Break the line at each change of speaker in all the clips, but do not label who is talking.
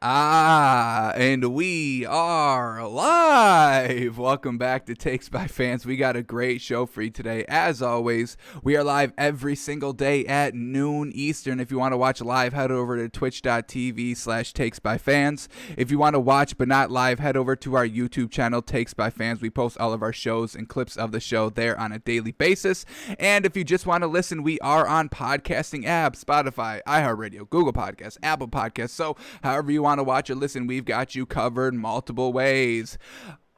And we are live. Welcome back to Takes by Fans. We got a great show for you today. As always, we are live every single day at noon Eastern. If you want to watch live, head over to twitch.tv/takesbyfans. If you want to watch but not live, head over to our YouTube channel, Takes by Fans. We post all of our shows and clips of the show there on a daily basis. And if you just want to listen, we are on podcasting apps, Spotify, iHeartRadio, Google Podcasts, Apple Podcasts. So however you want to watch or listen, we've got you covered multiple ways.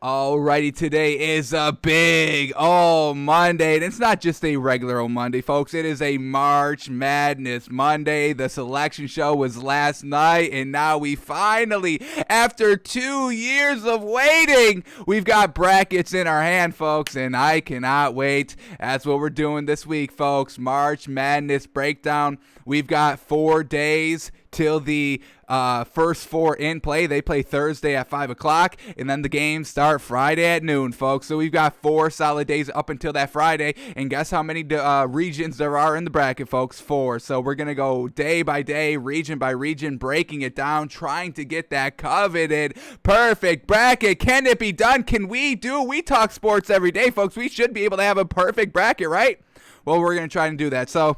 Alrighty, today is a big Monday, and it's not just a regular old Monday, folks. It is a March Madness Monday. The selection show was last night, and now we finally, after 2 years of waiting, we've got brackets in our hand, folks, and I cannot wait. That's what we're doing this week, folks. March Madness breakdown. We've got 4 days till the first 4 in play. They play Thursday at 5 o'clock, and then the games start Friday at noon, folks. So we've got 4 solid days up until that Friday, and guess how many regions there are in the bracket, folks? 4. So we're going to go day by day, region by region, breaking it down, trying to get that coveted perfect bracket. Can it be done? Can we do? We talk sports every day, folks. We should be able to have a perfect bracket, right? Well, we're going to try and do that. So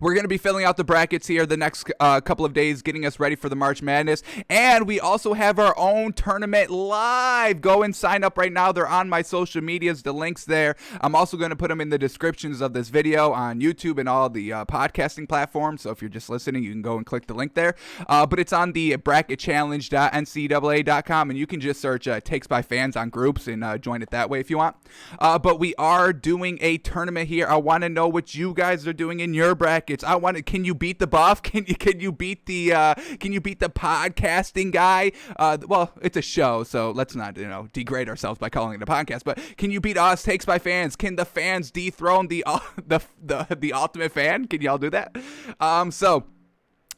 we're going to be filling out the brackets here the next couple of days, getting us ready for the March Madness. And we also have our own tournament live. Go and sign up right now. They're on my social medias, the links there. I'm also going to put them in the descriptions of this video on YouTube and all the podcasting platforms. So if you're just listening, you can go and click the link there. But it's on the bracketchallenge.ncaa.com, and you can just search Takes by Fans on groups and join it that way if you want. But we are doing a tournament here. I want to know what you guys are doing in your bracket. Can you beat the buff? Can you beat the podcasting guy? Well, it's a show, so let's not degrade ourselves by calling it a podcast. But can you beat us, Takes by Fans? Can the fans dethrone the ultimate fan? Can y'all do that? So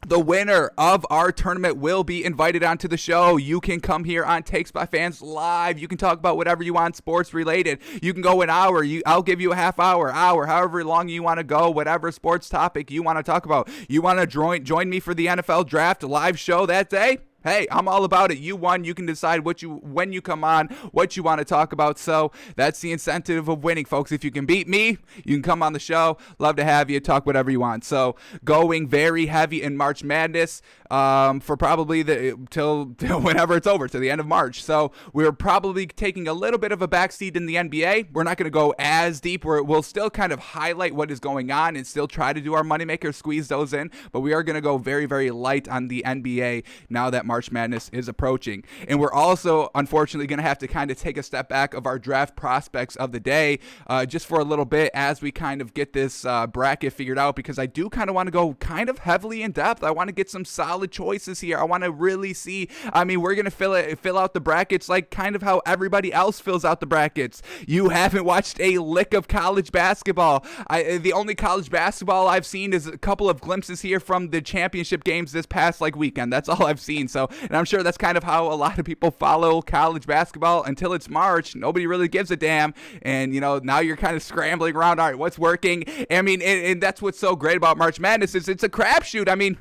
the winner of our tournament will be invited onto the show. You can come here on Takes by Fans live. You can talk about whatever you want sports related. You can go an hour. I'll give you a half hour, however long you want to go, whatever sports topic you want to talk about. You want to join me for the NFL draft live show that day? Hey, I'm all about it. You won. You can decide when you come on, what you want to talk about. So that's the incentive of winning, folks. If you can beat me, you can come on the show. Love to have you. Talk whatever you want. So going very heavy in March Madness for probably till whenever it's over, to the end of March. So we're probably taking a little bit of a backseat in the NBA. We're not going to go as deep. We'll still kind of highlight what is going on and still try to do our moneymaker, squeeze those in. But we are going to go very, very light on the NBA now that March Madness is approaching. And we're also, unfortunately, going to have to kind of take a step back of our draft prospects of the day just for a little bit as we kind of get this bracket figured out, because I do kind of want to go kind of heavily in depth. I want to get some solid choices here. I want to really see, we're going to fill out the brackets like kind of how everybody else fills out the brackets. You haven't watched a lick of college basketball. The only college basketball I've seen is a couple of glimpses here from the championship games this past weekend. That's all I've seen. So, and I'm sure that's kind of how a lot of people follow college basketball until it's March. Nobody really gives a damn. And, now you're kind of scrambling around. All right, what's working? And that's what's so great about March Madness is it's a crapshoot.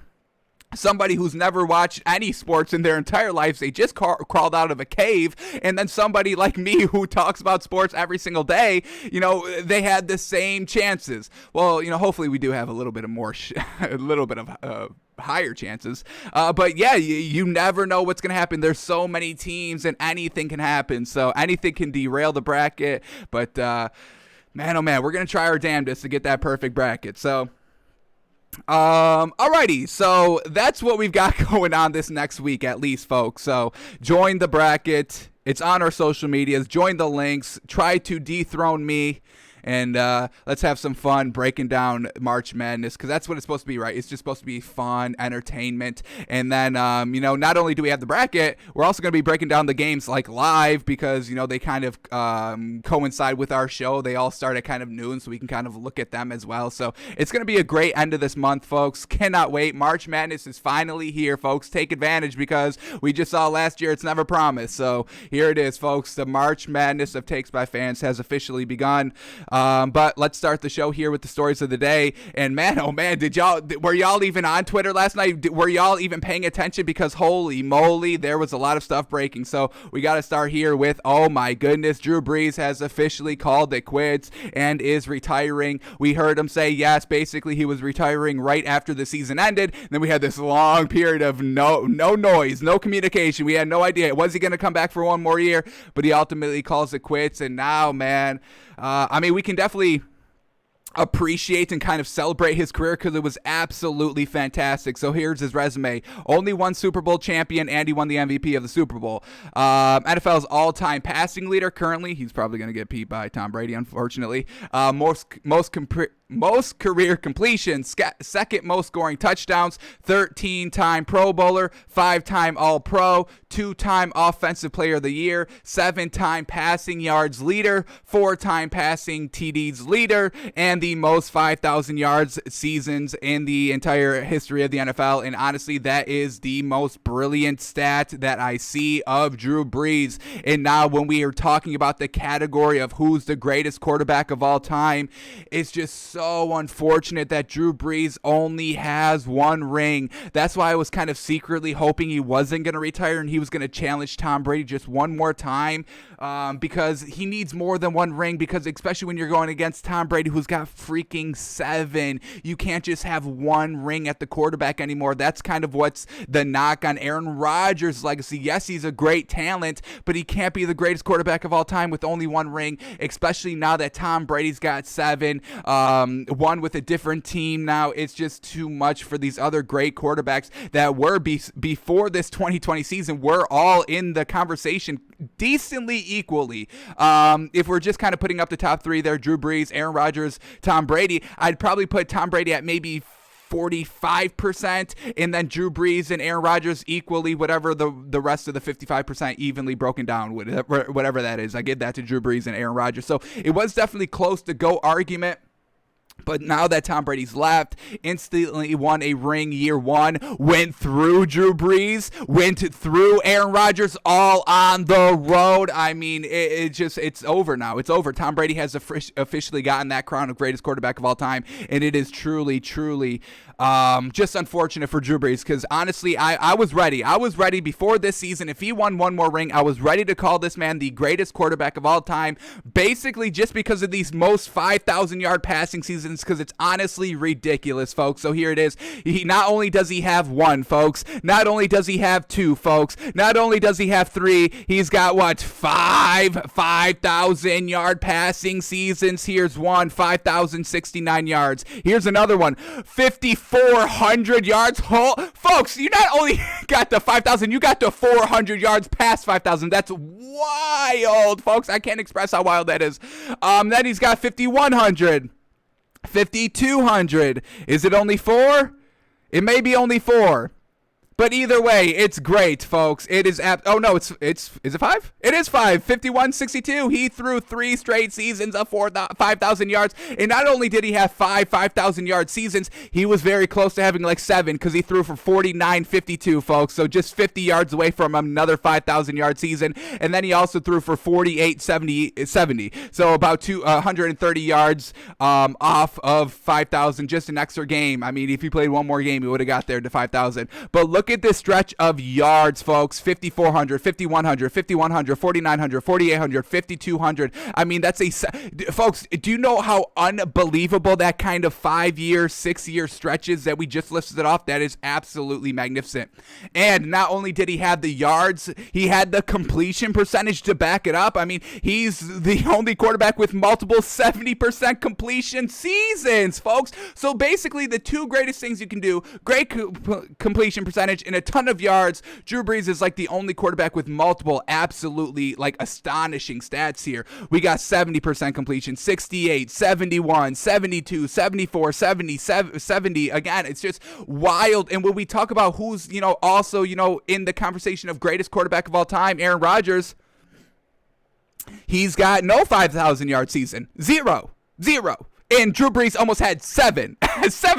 Somebody who's never watched any sports in their entire lives, they just crawled out of a cave, and then somebody like me who talks about sports every single day, they had the same chances. Well, hopefully we do have a little bit of more, a little bit of higher chances. But yeah, you never know what's going to happen. There's so many teams, and anything can happen. So anything can derail the bracket. But man, oh man, we're going to try our damnedest to get that perfect bracket. So alrighty, so that's what we've got going on this next week, at least, folks. So join the bracket. It's on our social medias. Join the links. Try to dethrone me. And let's have some fun breaking down March Madness, because that's what it's supposed to be, right? It's just supposed to be fun, entertainment. And then, not only do we have the bracket, we're also going to be breaking down the games live, because, they kind of coincide with our show. They all start at kind of noon, so we can kind of look at them as well. So it's going to be a great end of this month, folks. Cannot wait. March Madness is finally here, folks. Take advantage, because we just saw last year it's never promised. So here it is, folks. The March Madness of Takes by Fans has officially begun. But let's start the show here with the stories of the day. And man, oh man, were y'all even on Twitter last night? Were y'all even paying attention? Because holy moly, there was a lot of stuff breaking. So we got to start here with, oh my goodness, Drew Brees has officially called it quits and is retiring. We heard him say, yes, basically he was retiring right after the season ended. And then we had this long period of no noise, no communication. We had no idea. Was he going to come back for one more year? But he ultimately calls it quits. And now, man, I mean, we can definitely appreciate and kind of celebrate his career because it was absolutely fantastic. So here's his resume. Only one Super Bowl champion, and he won the MVP of the Super Bowl. NFL's all-time passing leader currently. He's probably going to get beat by Tom Brady, unfortunately. Most career completions, second most scoring touchdowns, 13-time Pro Bowler, 5-time All-Pro, 2-time Offensive Player of the Year, 7-time passing yards leader, 4-time passing TDs leader, and the most 5,000 yards seasons in the entire history of the NFL. And honestly, that is the most brilliant stat that I see of Drew Brees. And now when we are talking about the category of who's the greatest quarterback of all time, it's just so unfortunate that Drew Brees only has one ring. That's why I was kind of secretly hoping he wasn't going to retire and he was going to challenge Tom Brady just one more time, because he needs more than one ring, because especially when you're going against Tom Brady, who's got freaking 7. You can't just have one ring at the quarterback anymore. That's kind of what's the knock on Aaron Rodgers' legacy. Yes, he's a great talent, but he can't be the greatest quarterback of all time with only one ring, especially now that Tom Brady's got 7, one with a different team now. It's just too much for these other great quarterbacks that were before this 2020 season. We're all in the conversation decently equally. If we're just kind of putting up the top 3 there, Drew Brees, Aaron Rodgers, Tom Brady, I'd probably put Tom Brady at maybe 45%, and then Drew Brees and Aaron Rodgers equally, whatever the rest of the 55% evenly broken down, whatever that is. I give that to Drew Brees and Aaron Rodgers. So it was definitely close to go argument. But now that Tom Brady's left, instantly won a ring year 1, went through Drew Brees, went through Aaron Rodgers, all on the road. I mean, it's over now. It's over. Tom Brady has officially gotten that crown of greatest quarterback of all time, and it is truly, truly just unfortunate for Drew Brees, because honestly, I was ready. I was ready before this season. If he won one more ring, I was ready to call this man the greatest quarterback of all time, basically just because of these most 5,000-yard passing seasons, because it's honestly ridiculous, folks. So here it is. Not only does he have 1, folks, not only does he have 2, folks, not only does he have 3, he's got what, 5,000-yard passing seasons. Here's one, 5,069 yards. Here's another one, 5,400 yards. Folks, you not only got the 5,000, you got the 400 yards past 5,000. That's wild, folks. I can't express how wild that is. Then he's got 5,100. 5,200. Is it only 4? It may be only 4. But either way, it's great, folks. It is oh no, is it 5? It is 5. 5162. He threw 3 straight seasons of 5,000 yards. And not only did he have 5,000 yard seasons, he was very close to having like 7, because he threw for 49.52, folks. So just 50 yards away from another 5,000 yard season. And then he also threw for 48.70. So about 130 yards off of 5,000, just an extra game. I mean, if he played one more game, he would have got there to 5,000. But look at this stretch of yards, folks. 5,400, 5,100, 5,100, 4,900, 4,800, 5,200. I mean, folks, do you know how unbelievable that kind of 5-year, 6-year stretches that we just listed off? That is absolutely magnificent. And not only did he have the yards, he had the completion percentage to back it up. I mean, he's the only quarterback with multiple 70% completion seasons, folks. So basically, the 2 greatest things you can do, great completion percentage and a ton of yards. Drew Brees is like the only quarterback with multiple absolutely like astonishing stats here. We got 70% completion, 68, 71, 72, 74, 70, 70. Again, it's just wild. And when we talk about who's, also, in the conversation of greatest quarterback of all time, Aaron Rodgers, he's got no 5,000 yard season. Zero. And Drew Brees almost had 7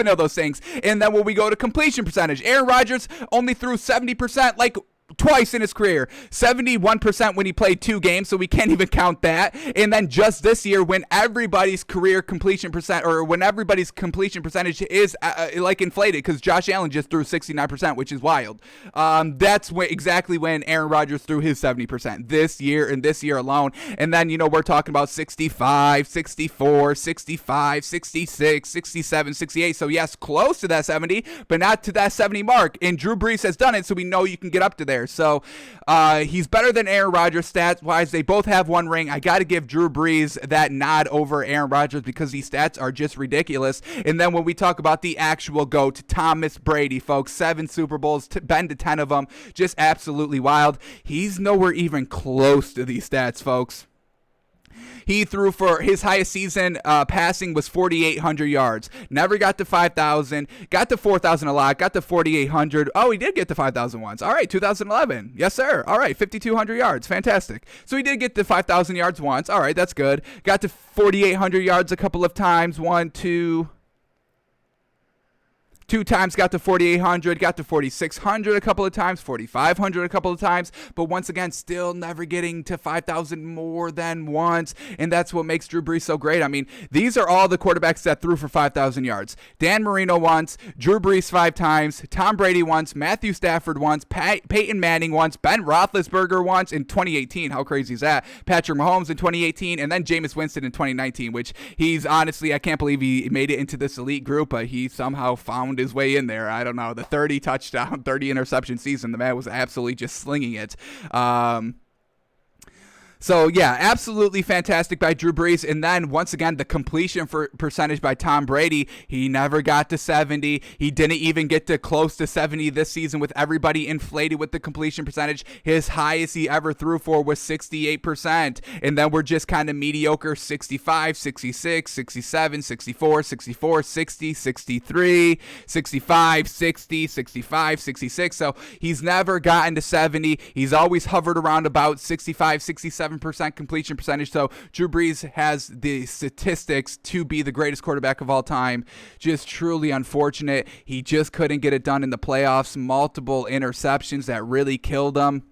of those things. And then when we go to completion percentage, Aaron Rodgers only threw 70%. Like, twice in his career. 71% when he played 2 games, so we can't even count that. And then just this year, when everybody's career completion percent, or when everybody's completion percentage is like inflated, because Josh Allen just threw 69%, which is wild. That's exactly when Aaron Rodgers threw his 70% this year, and this year alone. And then, we're talking about 65, 64, 65, 66, 67, 68. So yes, close to that 70, but not to that 70 mark. And Drew Brees has done it, so we know you can get up to there. So he's better than Aaron Rodgers stats-wise. They both have 1 ring. I got to give Drew Brees that nod over Aaron Rodgers because these stats are just ridiculous. And then when we talk about the actual GOAT, Thomas Brady, folks, 7 Super Bowls, been to 10 of them, just absolutely wild. He's nowhere even close to these stats, folks. He threw for his highest season passing was 4,800 yards. Never got to 5,000. Got to 4,000 a lot. Got to 4,800. Oh, he did get to 5,000 once. All right, 2011. Yes, sir. All right, 5,200 yards. Fantastic. So he did get to 5,000 yards once. All right, that's good. Got to 4,800 yards a couple of times. 2 times, got to 4,800, got to 4,600 a couple of times, 4,500 a couple of times, but once again, still never getting to 5,000 more than once, and that's what makes Drew Brees so great. I mean, these are all the quarterbacks that threw for 5,000 yards. Dan Marino once, Drew Brees 5 times, Tom Brady once, Matthew Stafford once, Peyton Manning once, Ben Roethlisberger once in 2018. How crazy is that? Patrick Mahomes in 2018, and then Jameis Winston in 2019, which he's honestly, I can't believe he made it into this elite group, but he somehow found his way in there. I don't know. The 30 touchdown, 30 interception season, the man was absolutely just slinging it. So, yeah, absolutely fantastic by Drew Brees. And then, once again, the completion percentage by Tom Brady. He never got to 70. He didn't even get to close to 70 this season with everybody inflated with the completion percentage. His highest he ever threw for was 68%. And then we're just kind of mediocre 65, 66, 67, 64, 64, 60, 63, 65, 60, 65, 66. So, he's never gotten to 70. He's always hovered around about 65, 67% completion percentage. So Drew Brees has the statistics to be the greatest quarterback of all time. Just truly unfortunate. He just couldn't get it done in the playoffs. Multiple interceptions that really killed him.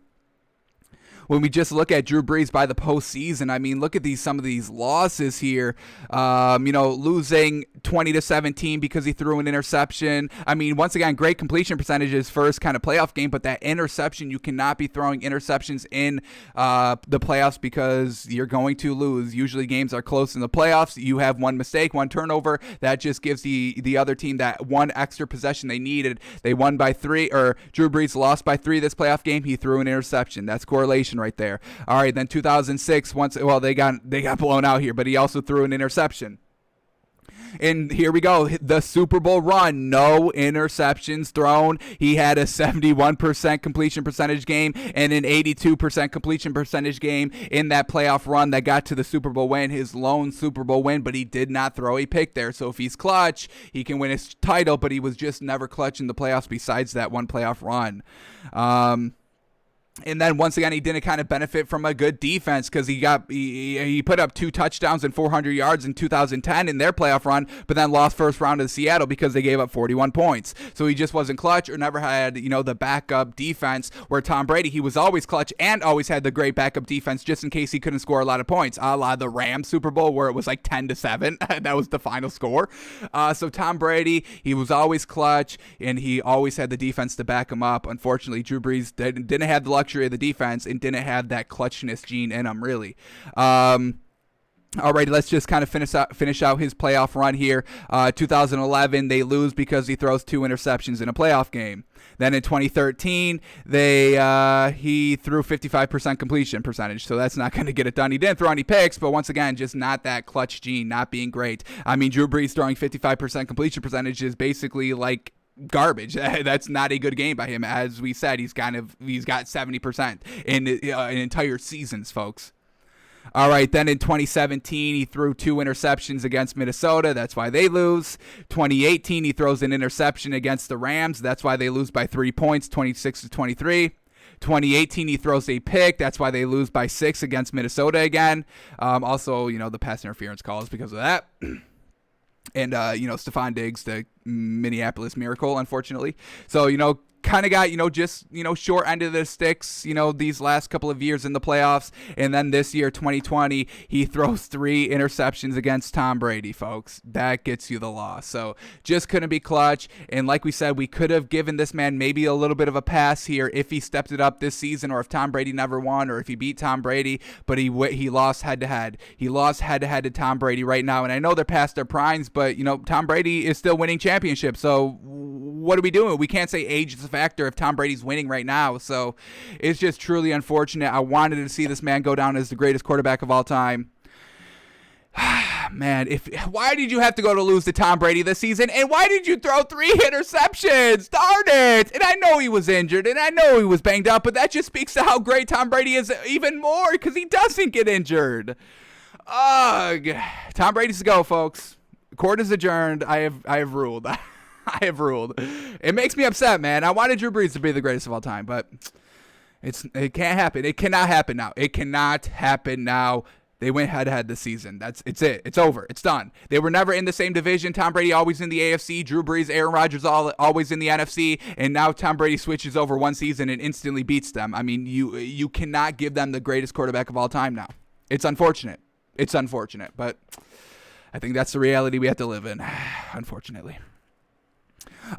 When we just look at Drew Brees by the postseason, I mean, look at some of these losses here. Losing 20-17 because he threw an interception. I mean, once again, great completion percentage his first kind of playoff game, but that interception, you cannot be throwing interceptions in the playoffs because you're going to lose. Usually games are close in the playoffs. You have one mistake, one turnover. That just gives the other team that one extra possession they needed. They won by 3, or Drew Brees lost by 3 this playoff game. He threw an interception. That's correlation right there. All right, then 2006, they got blown out here, but he also threw an interception. And here we go, the Super Bowl run, no interceptions thrown. He had a 71% completion percentage game and an 82% completion percentage game in that playoff run that got to the Super Bowl win, his lone Super Bowl win, but he did not throw a pick there. So if he's clutch, he can win his title, but he was just never clutch in the playoffs besides that one playoff run. And then once again, he didn't kind of benefit from a good defense because he put up 2 touchdowns and 400 yards in 2010 in their playoff run, but then lost first round to Seattle because they gave up 41 points. So he just wasn't clutch or never had, the backup defense where Tom Brady, he was always clutch and always had the great backup defense just in case he couldn't score a lot of points, a la the Rams Super Bowl where it was like 10-7. That was the final score. So Tom Brady, he was always clutch and he always had the defense to back him up. Unfortunately, Drew Brees didn't have the luxury of the defense and didn't have that clutchness gene in him, really. All right, let's just kind of finish out his playoff run here. 2011, they lose because he throws 2 interceptions in a playoff game. Then in 2013, he threw 55% completion percentage, so that's not going to get it done. He didn't throw any picks, but once again, just not that clutch gene, not being great. I mean, Drew Brees throwing 55% completion percentage is basically like garbage. That's not a good game by him. As we said, he's got 70% in entire seasons, folks. All right, then in 2017, he threw 2 interceptions against Minnesota. That's why they lose. 2018, he throws an interception against the Rams. That's why they lose by 3 points, 26-23. 2018, he throws a pick. That's why they lose by 6 against Minnesota again. Also, the pass interference calls because of that. And, Stephon Diggs, the Minneapolis Miracle, unfortunately. So, kind of got, just, short end of the sticks, these last couple of years in the playoffs. And then this year, 2020, he throws 3 interceptions against Tom Brady, folks. That gets you the loss. So just couldn't be clutch. And like we said, we could have given this man maybe a little bit of a pass here if he stepped it up this season, or if Tom Brady never won, or if he beat Tom Brady, but he lost head-to-head. He lost head-to-head to Tom Brady right now. And I know they're past their primes, but, Tom Brady is still winning championships. So what are we doing? We can't say age is a factor if Tom Brady's winning right now. So it's just truly unfortunate. I wanted to see this man go down as the greatest quarterback of all time. Man, why did you have to go to lose to Tom Brady this season? And why did you throw 3 interceptions? Darn it. And I know he was injured, and I know he was banged up, but that just speaks to how great Tom Brady is even more, because he doesn't get injured. Ugh. Tom Brady's to go, folks. Court is adjourned. I have ruled. I have ruled. It makes me upset, man. I wanted Drew Brees to be the greatest of all time, but it can't happen. It cannot happen now. It cannot happen now. They went head-to-head this season. It's it. It's over. It's done. They were never in the same division. Tom Brady always in the AFC. Drew Brees, Aaron Rodgers always in the NFC. And now Tom Brady switches over one season and instantly beats them. I mean, you cannot give them the greatest quarterback of all time now. It's unfortunate. It's unfortunate. But I think that's the reality we have to live in, unfortunately.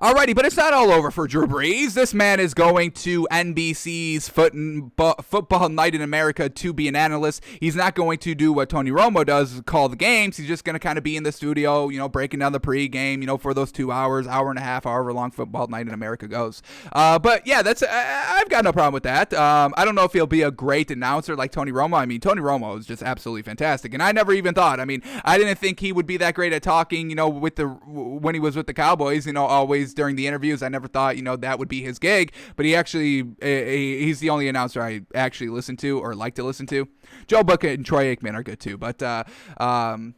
Alrighty, but it's not all over for Drew Brees. This man is going to NBC's Football Night in America to be an analyst. He's not going to do what Tony Romo does, call the games. He's just going to kind of be in the studio, breaking down the pregame, for those 2 hours, hour and a half, however long Football Night in America goes. But yeah, I've got no problem with that. I don't know if he'll be a great announcer like Tony Romo. I mean, Tony Romo is just absolutely fantastic, and I never even thought. I mean, I didn't think he would be that great at talking, when he was with the Cowboys, always during the interviews. I never thought, that would be his gig, but he's the only announcer I actually listen to or like to listen to. Joe Buck and Troy Aikman are good too, but Tony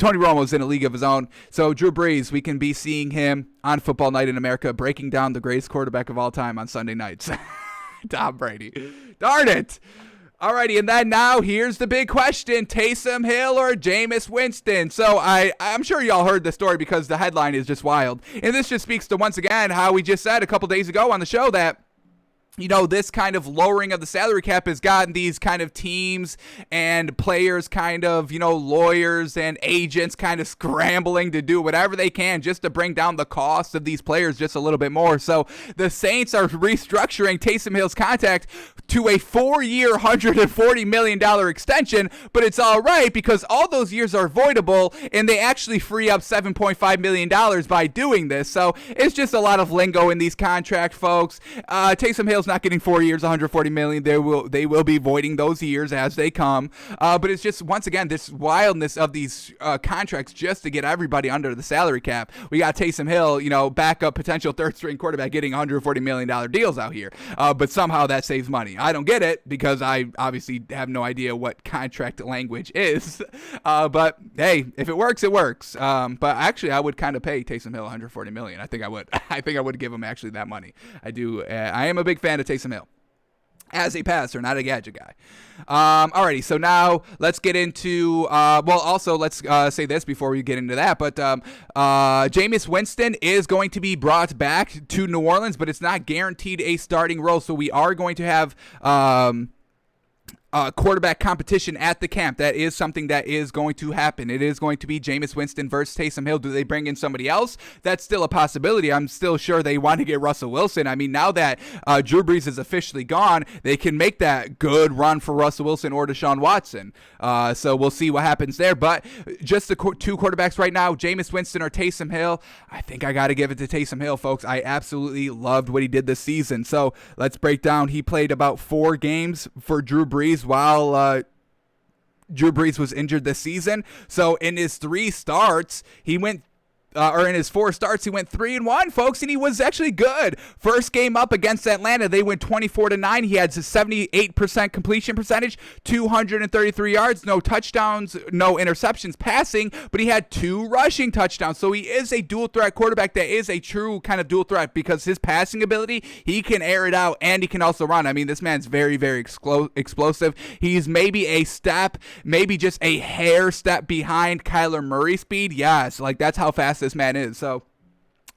Romo's in a league of his own. So Drew Brees, we can be seeing him on Football Night in America, breaking down the greatest quarterback of all time on Sunday nights. Tom Brady. Darn it. Alrighty, and then now here's the big question: Taysom Hill or Jameis Winston? So I'm sure y'all heard the story because the headline is just wild. And this just speaks to, once again, how we just said a couple days ago on the show that this kind of lowering of the salary cap has gotten these kind of teams and players kind of, lawyers and agents kind of scrambling to do whatever they can just to bring down the cost of these players just a little bit more. So the Saints are restructuring Taysom Hill's contract to a 4-year, $140 million extension, but it's all right because all those years are voidable and they actually free up $7.5 million by doing this. So it's just a lot of lingo in these contracts, folks. Taysom Hill's not getting 4 years, $140 million. They will be voiding those years as they come. But it's just, once again, this wildness of these contracts just to get everybody under the salary cap. We got Taysom Hill, backup potential third-string quarterback getting $140 million deals out here. But somehow that saves money. I don't get it because I obviously have no idea what contract language is. But hey, if it works, it works. But actually, I would kind of pay Taysom Hill $140 million. I think I would. I think I would give him actually that money. I do. I am a big fan of Taysom Hill as a passer, not a gadget guy. Alrighty, so now let's get into, let's say this before we get into that, but Jameis Winston is going to be brought back to New Orleans, but it's not guaranteed a starting role, so we are going to have quarterback competition at the camp. That is something that is going to happen. It is going to be Jameis Winston versus Taysom Hill. Do they bring in somebody else? That's still a possibility. I'm still sure they want to get Russell Wilson. I mean, now that Drew Brees is officially gone, they can make that good run for Russell Wilson or Deshaun Watson. So we'll see what happens there. But just the two quarterbacks right now, Jameis Winston or Taysom Hill, I think I got to give it to Taysom Hill, folks. I absolutely loved what he did this season. So let's break down. He played about 4 games for Drew Brees while Drew Brees was injured this season. So in his 3 starts, he went in his 4 starts, he went 3-1, folks, and he was actually good. First game up against Atlanta, they went 24-9. He had a 78% completion percentage, 233 yards, no touchdowns, no interceptions passing, but he had 2 rushing touchdowns. So he is a dual threat quarterback that is a true kind of dual threat because his passing ability, he can air it out and he can also run. I mean, this man's very, very explosive. He's maybe a step, maybe just a hair step behind Kyler Murray's speed. Yes, like that's how fast this man is. So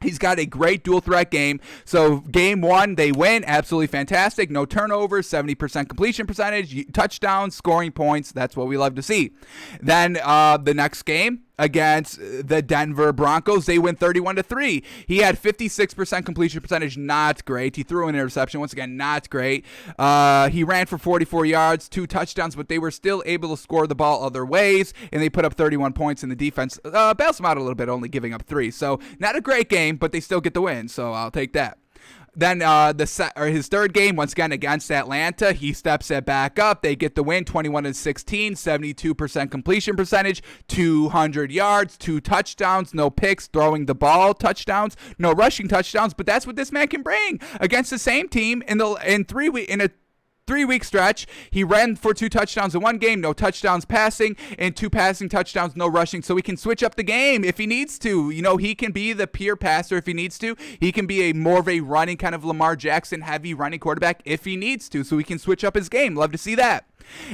He's got a great dual threat game. So game one, they win. Absolutely fantastic. No turnovers, 70% completion percentage, touchdowns, scoring points. That's what we love to see. Then the next game against the Denver Broncos, they win 31-3. He had 56% completion percentage, not great. He threw an interception, once again, not great. He ran for 44 yards, 2 touchdowns, but they were still able to score the ball other ways, and they put up 31 points, and the defense bails them out a little bit, only giving up 3. So not a great game, but they still get the win, so I'll take that. Then his third game, once again against Atlanta, he steps it back up. They get the win, 21-16, 72% completion percentage, 200 yards, 2 touchdowns, no picks, throwing the ball, touchdowns, no rushing touchdowns. But that's what this man can bring against the same team in a 3-week stretch. He ran for 2 touchdowns in one game, no touchdowns passing, and 2 passing touchdowns, no rushing. So he can switch up the game if he needs to. He can be the pure passer if he needs to. He can be more of a running kind of Lamar Jackson heavy running quarterback if he needs to. So he can switch up his game. Love to see that.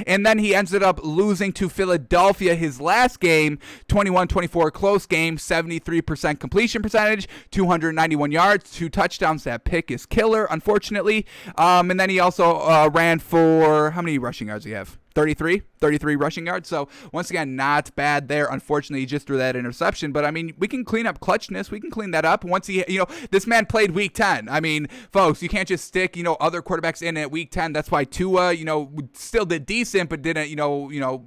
And then he ended up losing to Philadelphia his last game, 21-24 close game, 73% completion percentage, 291 yards, 2 touchdowns. That pick is killer, unfortunately. And then he also ran for, how many rushing yards do you have? 33 rushing yards. So once again, not bad there. Unfortunately, he just threw that interception. But I mean, we can clean up clutchness. We can clean that up once this man played week 10. I mean, folks, you can't just stick, other quarterbacks in at week 10. That's why Tua, still did decent, but didn't,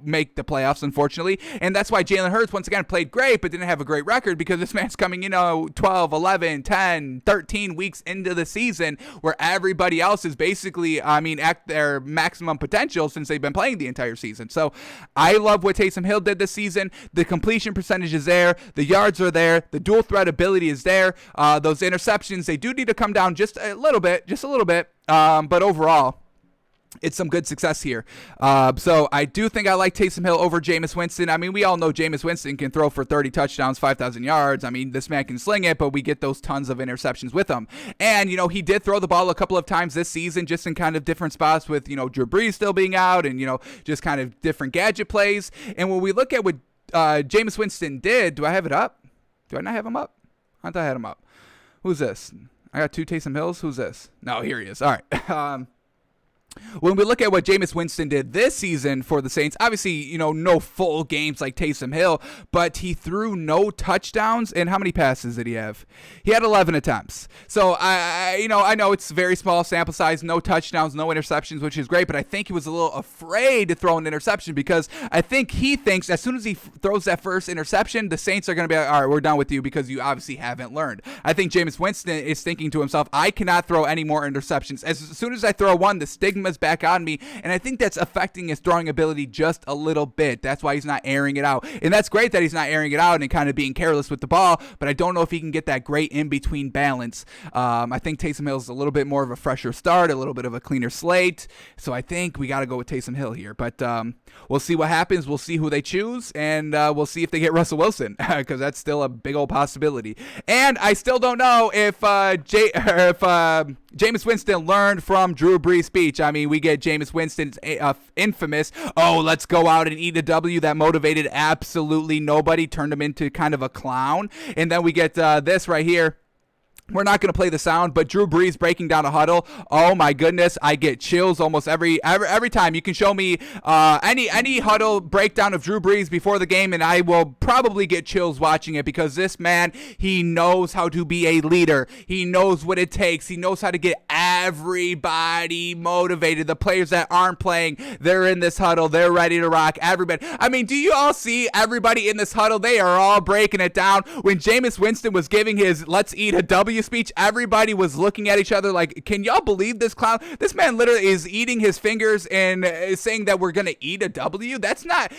make the playoffs, unfortunately. And that's why Jalen Hurts, once again, played great, but didn't have a great record because this man's coming, 12, 11, 10, 13 weeks into the season where everybody else is basically, at their maximum potential since they've been playing the entire season. So I love what Taysom Hill did this season. The completion percentage is there. The yards are there. The dual threat ability is there. Those interceptions, they do need to come down just a little bit. But overall, it's some good success here. So I do think I like Taysom Hill over Jameis Winston. I mean, we all know Jameis Winston can throw for 30 touchdowns, 5,000 yards. I mean, this man can sling it, but we get those tons of interceptions with him. And, he did throw the ball a couple of times this season, just in kind of different spots with, Drew Brees still being out and, just kind of different gadget plays. And when we look at what Jameis Winston did, do I have it up? Do I not have him up? I thought I had him up. Who's this? I got 2 Taysom Hills. Who's this? No, here he is. All right. When we look at what Jameis Winston did this season for the Saints, obviously, no full games like Taysom Hill, but he threw no touchdowns. And how many passes did he have? He had 11 attempts. So I know it's very small sample size, no touchdowns, no interceptions, which is great, but I think he was a little afraid to throw an interception because I think he thinks as soon as he throws that first interception, the Saints are going to be like, all right, we're done with you because you obviously haven't learned. I think Jameis Winston is thinking to himself, I cannot throw any more interceptions. As soon as I throw one, the stigma is back on me, and I think that's affecting his throwing ability just a little bit. That's why he's not airing it out, and that's great that he's not airing it out and kind of being careless with the ball, but I don't know if he can get that great in-between balance. I think Taysom Hill is a little bit more of a fresher start, a little bit of a cleaner slate, so I think we got to go with Taysom Hill here, but we'll see what happens. We'll see who they choose, and we'll see if they get Russell Wilson, because that's still a big old possibility. And I still don't know if Jameis Winston learned from Drew Brees' speech. I mean, we get Jameis Winston's infamous, let's go out and eat a W. That motivated absolutely nobody, turned him into kind of a clown. And then we get this right here. We're not going to play the sound, but Drew Brees breaking down a huddle. Oh my goodness, I get chills almost every time. You can show me any huddle breakdown of Drew Brees before the game, and I will probably get chills watching it because this man, he knows how to be a leader. He knows what it takes. He knows how to get everybody motivated. The players that aren't playing, they're in this huddle. They're ready to rock. Everybody. I mean, do you all see everybody in this huddle? They are all breaking it down. When Jameis Winston was giving his "Let's eat a W" speech, everybody was looking at each other like, can y'all believe this clown? This man literally is eating his fingers and is saying that we're gonna eat a W. That's not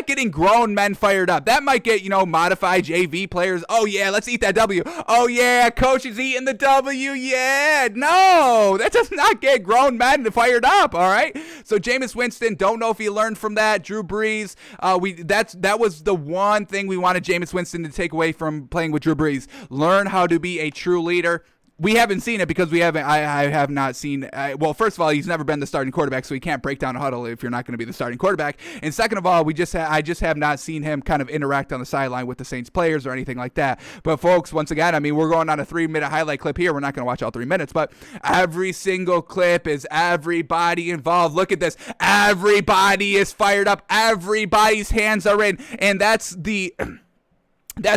getting grown men fired up. That might get modified JV players. Oh yeah, let's eat that W. Oh yeah, coach is eating the W. Yeah, no, that does not get grown men fired up. All right, so Jameis Winston, don't know if he learned from that. Drew Brees, that was the one thing we wanted Jameis Winston to take away from playing with Drew Brees. Learn how to be a true leader. We haven't seen it because I have not seen. Well, first of all, he's never been the starting quarterback, so he can't break down a huddle if you're not going to be the starting quarterback. And second of all, I just have not seen him kind of interact on the sideline with the Saints players or anything like that. But folks, once again, I mean, we're going on a 3-minute highlight clip here. We're not going to watch all 3 minutes, but every single clip is everybody involved. Look at this. Everybody is fired up. Everybody's hands are in, and that's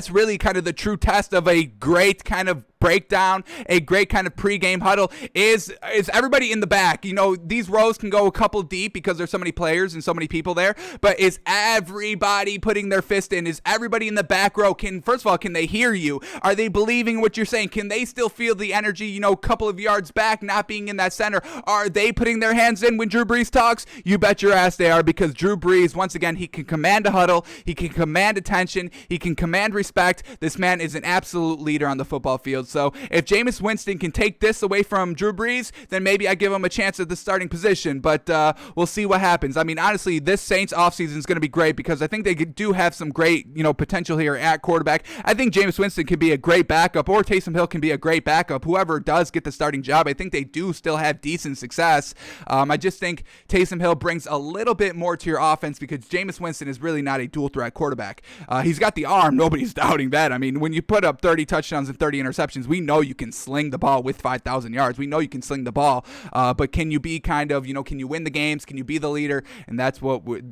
really kind of the true test of a great kind of breakdown, a great kind of pregame huddle is everybody in the back. You know, these rows can go a couple deep because there's so many players and so many people there, but is everybody putting their fist in? Is everybody in the back row? First of all, can they hear you? Are they believing what you're saying? Can they still feel the energy, you know, a couple of yards back, not being in that center? Are they putting their hands in when Drew Brees talks? You bet your ass they are, because Drew Brees, once again, he can command a huddle, he can command attention, he can command respect. This man is an absolute leader on the football field. So if Jameis Winston can take this away from Drew Brees, then maybe I give him a chance at the starting position. But we'll see what happens. I mean, honestly, this Saints offseason is going to be great because I think they do have some great, you know, potential here at quarterback. I think Jameis Winston can be a great backup, or Taysom Hill can be a great backup. Whoever does get the starting job, I think they do still have decent success. I just think Taysom Hill brings a little bit more to your offense because Jameis Winston is really not a dual threat quarterback. He's got the arm. Nobody's doubting that. I mean, when you put up 30 touchdowns and 30 interceptions, we know you can sling the ball with 5,000 yards. We know you can sling the ball, but can you be kind of, you know, can you win the games? Can you be the leader? And that's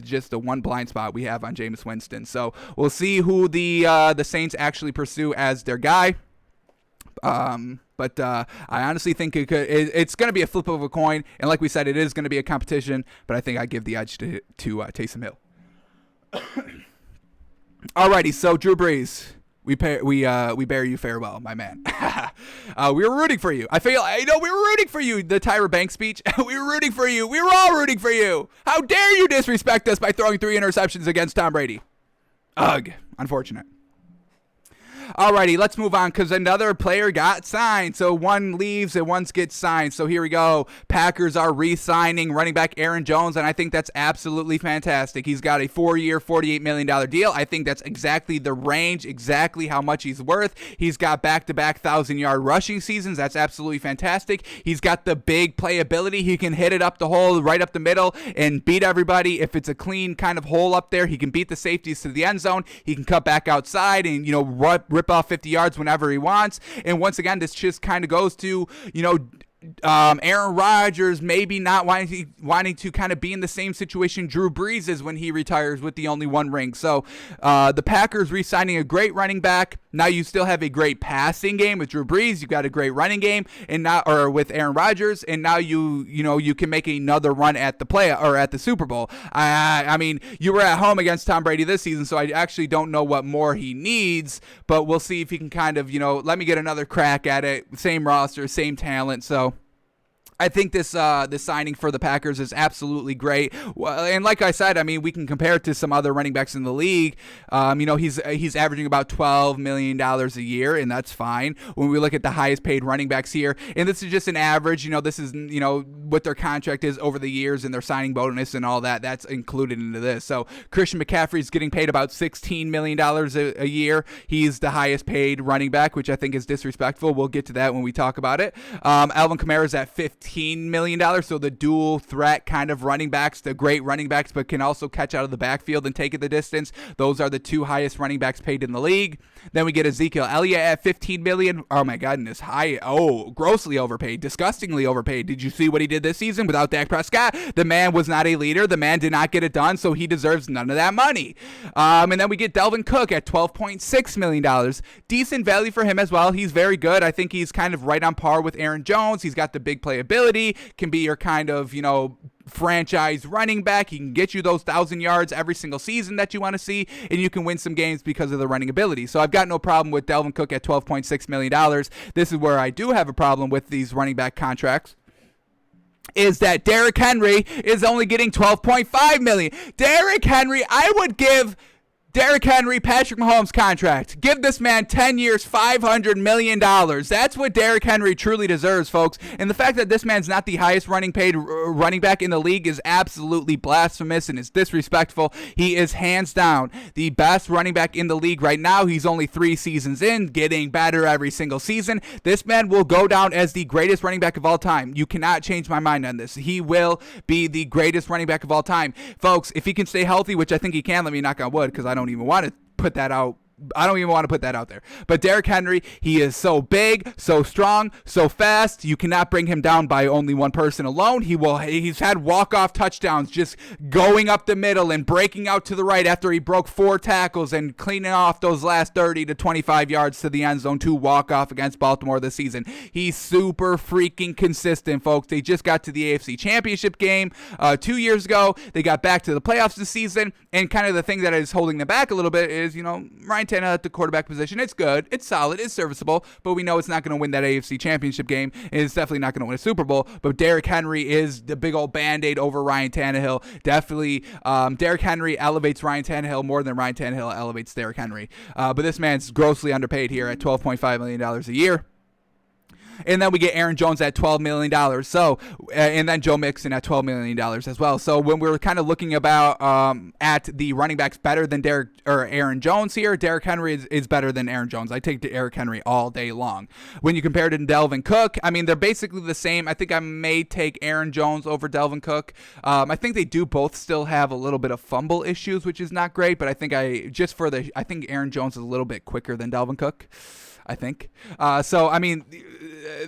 just the one blind spot we have on Jameis Winston. So we'll see who the Saints actually pursue as their guy. But I honestly think it's going to be a flip of a coin. And like we said, it is going to be a competition, but I think I give the edge to Taysom Hill. Alrighty, so Drew Brees. We bear you farewell, my man. We were rooting for you. We were rooting for you. The Tyra Banks speech. We were rooting for you. We were all rooting for you. How dare you disrespect us by throwing 3 interceptions against Tom Brady? Ugh. Unfortunate. Alrighty, let's move on because another player got signed. So one leaves and one gets signed. So here we go. Packers are re-signing running back Aaron Jones, and I think that's absolutely fantastic. He's got a 4-year, $48 million deal. I think that's exactly the range, exactly how much he's worth. He's got back-to-back 1,000-yard rushing seasons. That's absolutely fantastic. He's got the big playability. He can hit it up the hole, right up the middle, and beat everybody. If it's a clean kind of hole up there, he can beat the safeties to the end zone. He can cut back outside and, you know, rip off 50 yards whenever he wants. And once again, this just kind of goes to, you know, Aaron Rodgers maybe not wanting to kind of be in the same situation Drew Brees is when he retires with the only one ring. So the Packers re-signing a great running back. Now you still have a great passing game with Drew Brees. You've got a great running game with Aaron Rodgers, and now you can make another run at the Super Bowl. I mean, you were at home against Tom Brady this season, so I actually don't know what more he needs, but we'll see if he can kind of, you know, let me get another crack at it. Same roster, same talent, so I think this signing for the Packers is absolutely great. Well, and like I said, I mean, we can compare it to some other running backs in the league. You know, he's averaging about $12 million a year, and that's fine. When we look at the highest paid running backs here, and this is just an average, you know, this is, you know, what their contract is over the years and their signing bonus and all that. That's included into this. So Christian McCaffrey is getting paid about $16 million a year. He's the highest paid running back, which I think is disrespectful. We'll get to that when we talk about it. Alvin Kamara is at $15 million, so the dual threat kind of running backs, the great running backs, but can also catch out of the backfield and take it the distance. Those are the two highest running backs paid in the league. Then we get Ezekiel Elliott at $15 million. Oh my goodness, grossly overpaid, disgustingly overpaid. Did you see what he did this season without Dak Prescott? The man was not a leader. The man did not get it done, so he deserves none of that money. And then we get Delvin Cook at $12.6 million. Decent value for him as well. He's very good. I think he's kind of right on par with Aaron Jones. He's got the big playability, can be your kind of, you know, franchise running back. He can get you those 1,000 yards every single season that you want to see, and you can win some games because of the running ability. So I've got no problem with Delvin Cook at $12.6 million. This is where I do have a problem with these running back contracts, is that Derrick Henry is only getting $12.5 million. Derrick Henry, I would give Derrick Henry, Patrick Mahomes contract. Give this man 10 years, $500 million. That's what Derrick Henry truly deserves, folks. And the fact that this man's not the highest paid running back in the league is absolutely blasphemous and is disrespectful. He is hands down the best running back in the league right now. He's only 3 seasons in, getting better every single season. This man will go down as the greatest running back of all time. You cannot change my mind on this. He will be the greatest running back of all time. Folks, if he can stay healthy, which I think he can, let me knock on wood because I don't even want to put that out. I don't even want to put that out there. But Derrick Henry, he is so big, so strong, so fast. You cannot bring him down by only one person alone. He's had walk-off touchdowns just going up the middle and breaking out to the right after he broke 4 tackles and cleaning off those last 30 to 25 yards to the end zone to walk off against Baltimore this season. He's super freaking consistent, folks. They just got to the AFC Championship game 2 years ago. They got back to the playoffs this season, and kind of the thing that is holding them back a little bit is, Ryan Tannehill at the quarterback position. It's good, it's solid, it's serviceable, but we know it's not going to win that AFC Championship game, and it's definitely not going to win a Super Bowl. But Derrick Henry is the big old Band-Aid over Ryan Tannehill. Definitely, Derrick Henry elevates Ryan Tannehill more than Ryan Tannehill elevates Derrick Henry. But this man's grossly underpaid here at $12.5 million a year. And then we get Aaron Jones at $12 million. So, and then Joe Mixon at $12 million as well. So when we're kind of looking about at the running backs better than Aaron Jones here, Derrick Henry is better than Aaron Jones. I take Derrick Henry all day long. When you compare it to Delvin Cook, I mean, they're basically the same. I think I may take Aaron Jones over Delvin Cook. I think they do both still have a little bit of fumble issues, which is not great. But I think I think Aaron Jones is a little bit quicker than Delvin Cook. I think. So, I mean,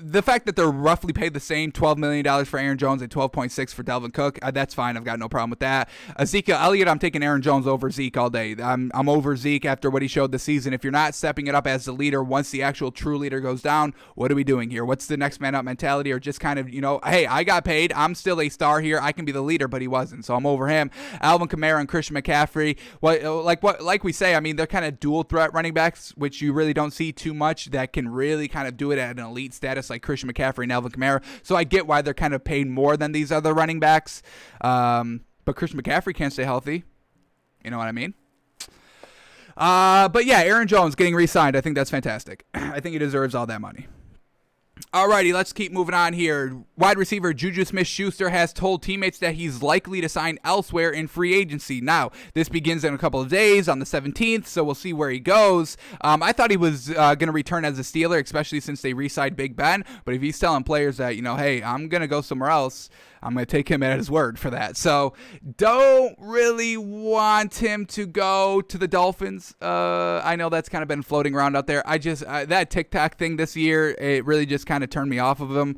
the fact that they're roughly paid the same, $12 million for Aaron Jones and $12.6 for Delvin Cook, that's fine. I've got no problem with that. Ezekiel Elliott, I'm taking Aaron Jones over Zeke all day. I'm over Zeke after what he showed this season. If you're not stepping it up as the leader once the actual true leader goes down, what are we doing here? What's the next man up mentality? Or just kind of, hey, I got paid. I'm still a star here. I can be the leader, but he wasn't. So I'm over him. Alvin Kamara and Christian McCaffrey, like we say, I mean, they're kind of dual threat running backs, which you really don't see too much that can really kind of do it at an elite status like Christian McCaffrey and Alvin Kamara. So I get why they're kind of paid more than these other running backs. But Christian McCaffrey can't stay healthy. You know what I mean? But yeah, Aaron Jones getting re-signed. I think that's fantastic. I think he deserves all that money. Alrighty, let's keep moving on here. Wide receiver Juju Smith-Schuster has told teammates that he's likely to sign elsewhere in free agency. Now, this begins in a couple of days on the 17th, so we'll see where he goes. I thought he was going to return as a Steeler, especially since they re-signed Big Ben. But if he's telling players that, hey, I'm going to go somewhere else, I'm going to take him at his word for that. So, don't really want him to go to the Dolphins. I know that's kind of been floating around out there. That TikTok thing this year, it really just kind of turned me off of him.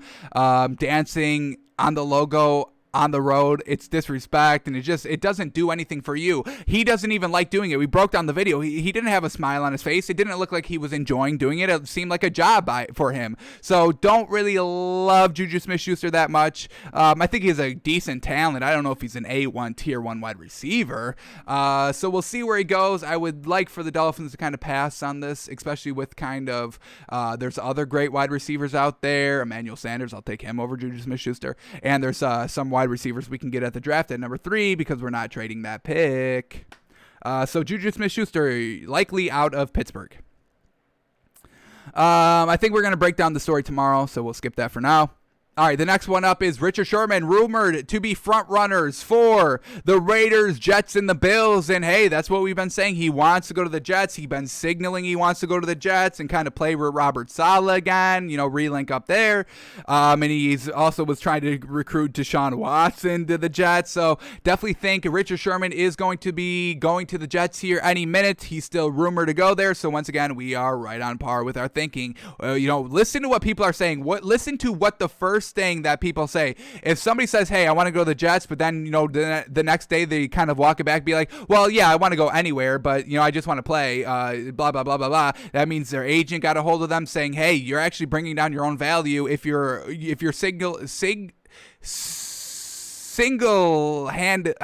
Dancing on the logo on the road, it's disrespect, and it doesn't do anything for you. He doesn't even like doing it. We broke down the video. He didn't have a smile on his face. It didn't look like he was enjoying doing it. It seemed like a job for him. So don't really love Juju Smith-Schuster that much. I think he's a decent talent. I don't know if he's an A1 tier 1 wide receiver. So we'll see where he goes. I would like for the Dolphins to kind of pass on this, especially with kind of there's other great wide receivers out there. Emmanuel Sanders, I'll take him over Juju Smith-Schuster. And there's some wide receivers we can get at the draft at number 3 because we're not trading that pick. So Juju Smith-Schuster likely out of Pittsburgh. I think we're going to break down the story tomorrow, so we'll skip that for now. All right, the next one up is Richard Sherman, rumored to be front runners for the Raiders, Jets, and the Bills. And hey, that's what we've been saying. He wants to go to the Jets. He's been signaling he wants to go to the Jets and kind of play with Robert Saleh again, relink up there. And he's also was trying to recruit Deshaun Watson to the Jets. So definitely think Richard Sherman is going to be going to the Jets here any minute. He's still rumored to go there. So once again, we are right on par with our thinking. Listen to what people are saying. Listen to what the first thing that people say. If somebody says, hey, I want to go to the Jets, but then the next day they kind of walk it back, be like, well, yeah, I want to go anywhere, but I just want to play, blah blah blah blah blah. That means their agent got a hold of them saying, hey, you're actually bringing down your own value if you're single-handed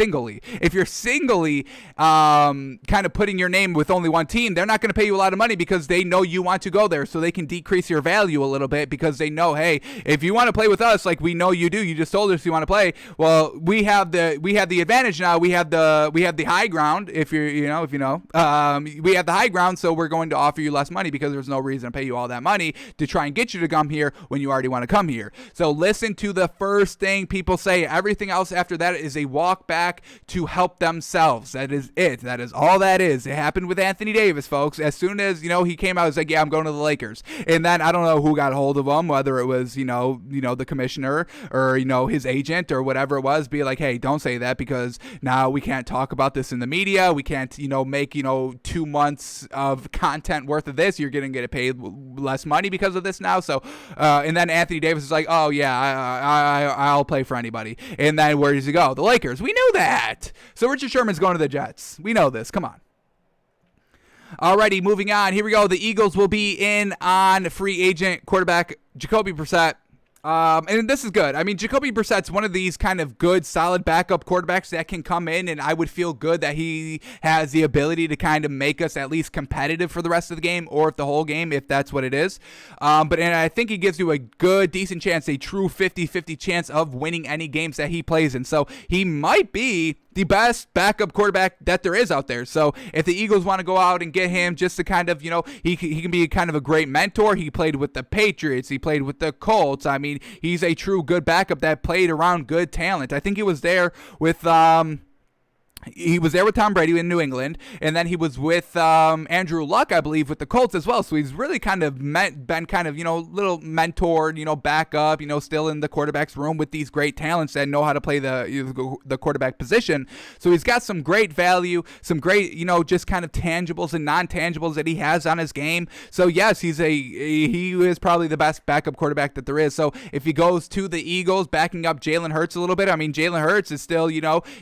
singly. If you're singly kind of putting your name with only one team, they're not going to pay you a lot of money because they know you want to go there, so they can decrease your value a little bit because they know, hey, if you want to play with us, like we know you do, you just told us you want to play. Well, we have the advantage now. We have the high ground. If you know, we have the high ground, so we're going to offer you less money because there's no reason to pay you all that money to try and get you to come here when you already want to come here. So listen to the first thing people say. Everything else after that is a walk back to help themselves. That is it. That is all that is. It happened with Anthony Davis, folks. As soon as, he came out, he was like, yeah, I'm going to the Lakers. And then I don't know who got hold of him, whether it was, the commissioner or, his agent or whatever it was, be like, hey, don't say that because now we can't talk about this in the media. We can't, make, 2 months of content worth of this. You're going to get paid less money because of this now. So, and then Anthony Davis is like, oh yeah, I'll play for anybody. And then where does he go? The Lakers. We knew that. So Richard Sherman's going to the Jets. We know this. Come on. Alrighty, moving on. Here we go. The Eagles will be in on free agent quarterback Jacoby Brissett. And this is good. I mean, Jacoby Brissett's one of these kind of good, solid backup quarterbacks that can come in, and I would feel good that he has the ability to kind of make us at least competitive for the rest of the game or the whole game, if that's what it is. And I think he gives you a good, decent chance, a true 50-50 chance of winning any games that he plays in. So he might be the best backup quarterback that there is out there. So if the Eagles want to go out and get him just to kind of, he can be kind of a great mentor. He played with the Patriots. He played with the Colts. I mean, he's a true good backup that played around good talent. I think he was there with Tom Brady in New England, and then he was with Andrew Luck, I believe, with the Colts as well. So he's really kind of been kind of, little mentored, backup, still in the quarterback's room with these great talents that know how to play the quarterback position. So he's got some great value, some great, just kind of tangibles and non-tangibles that he has on his game. So yes, he is probably the best backup quarterback that there is. So if he goes to the Eagles, backing up Jalen Hurts a little bit, I mean, Jalen Hurts is still,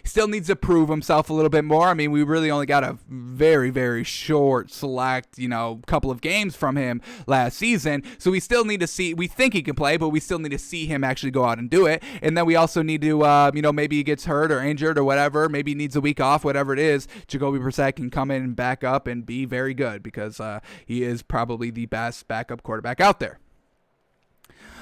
still needs to prove himself a little bit more. I mean, we really only got a very, very short select, couple of games from him last season. So we still need to see, we think he can play, but we still need to see him actually go out and do it. And then we also need to, maybe he gets hurt or injured or whatever, maybe he needs a week off, whatever it is, Jacoby Brissett can come in and back up and be very good because he is probably the best backup quarterback out there.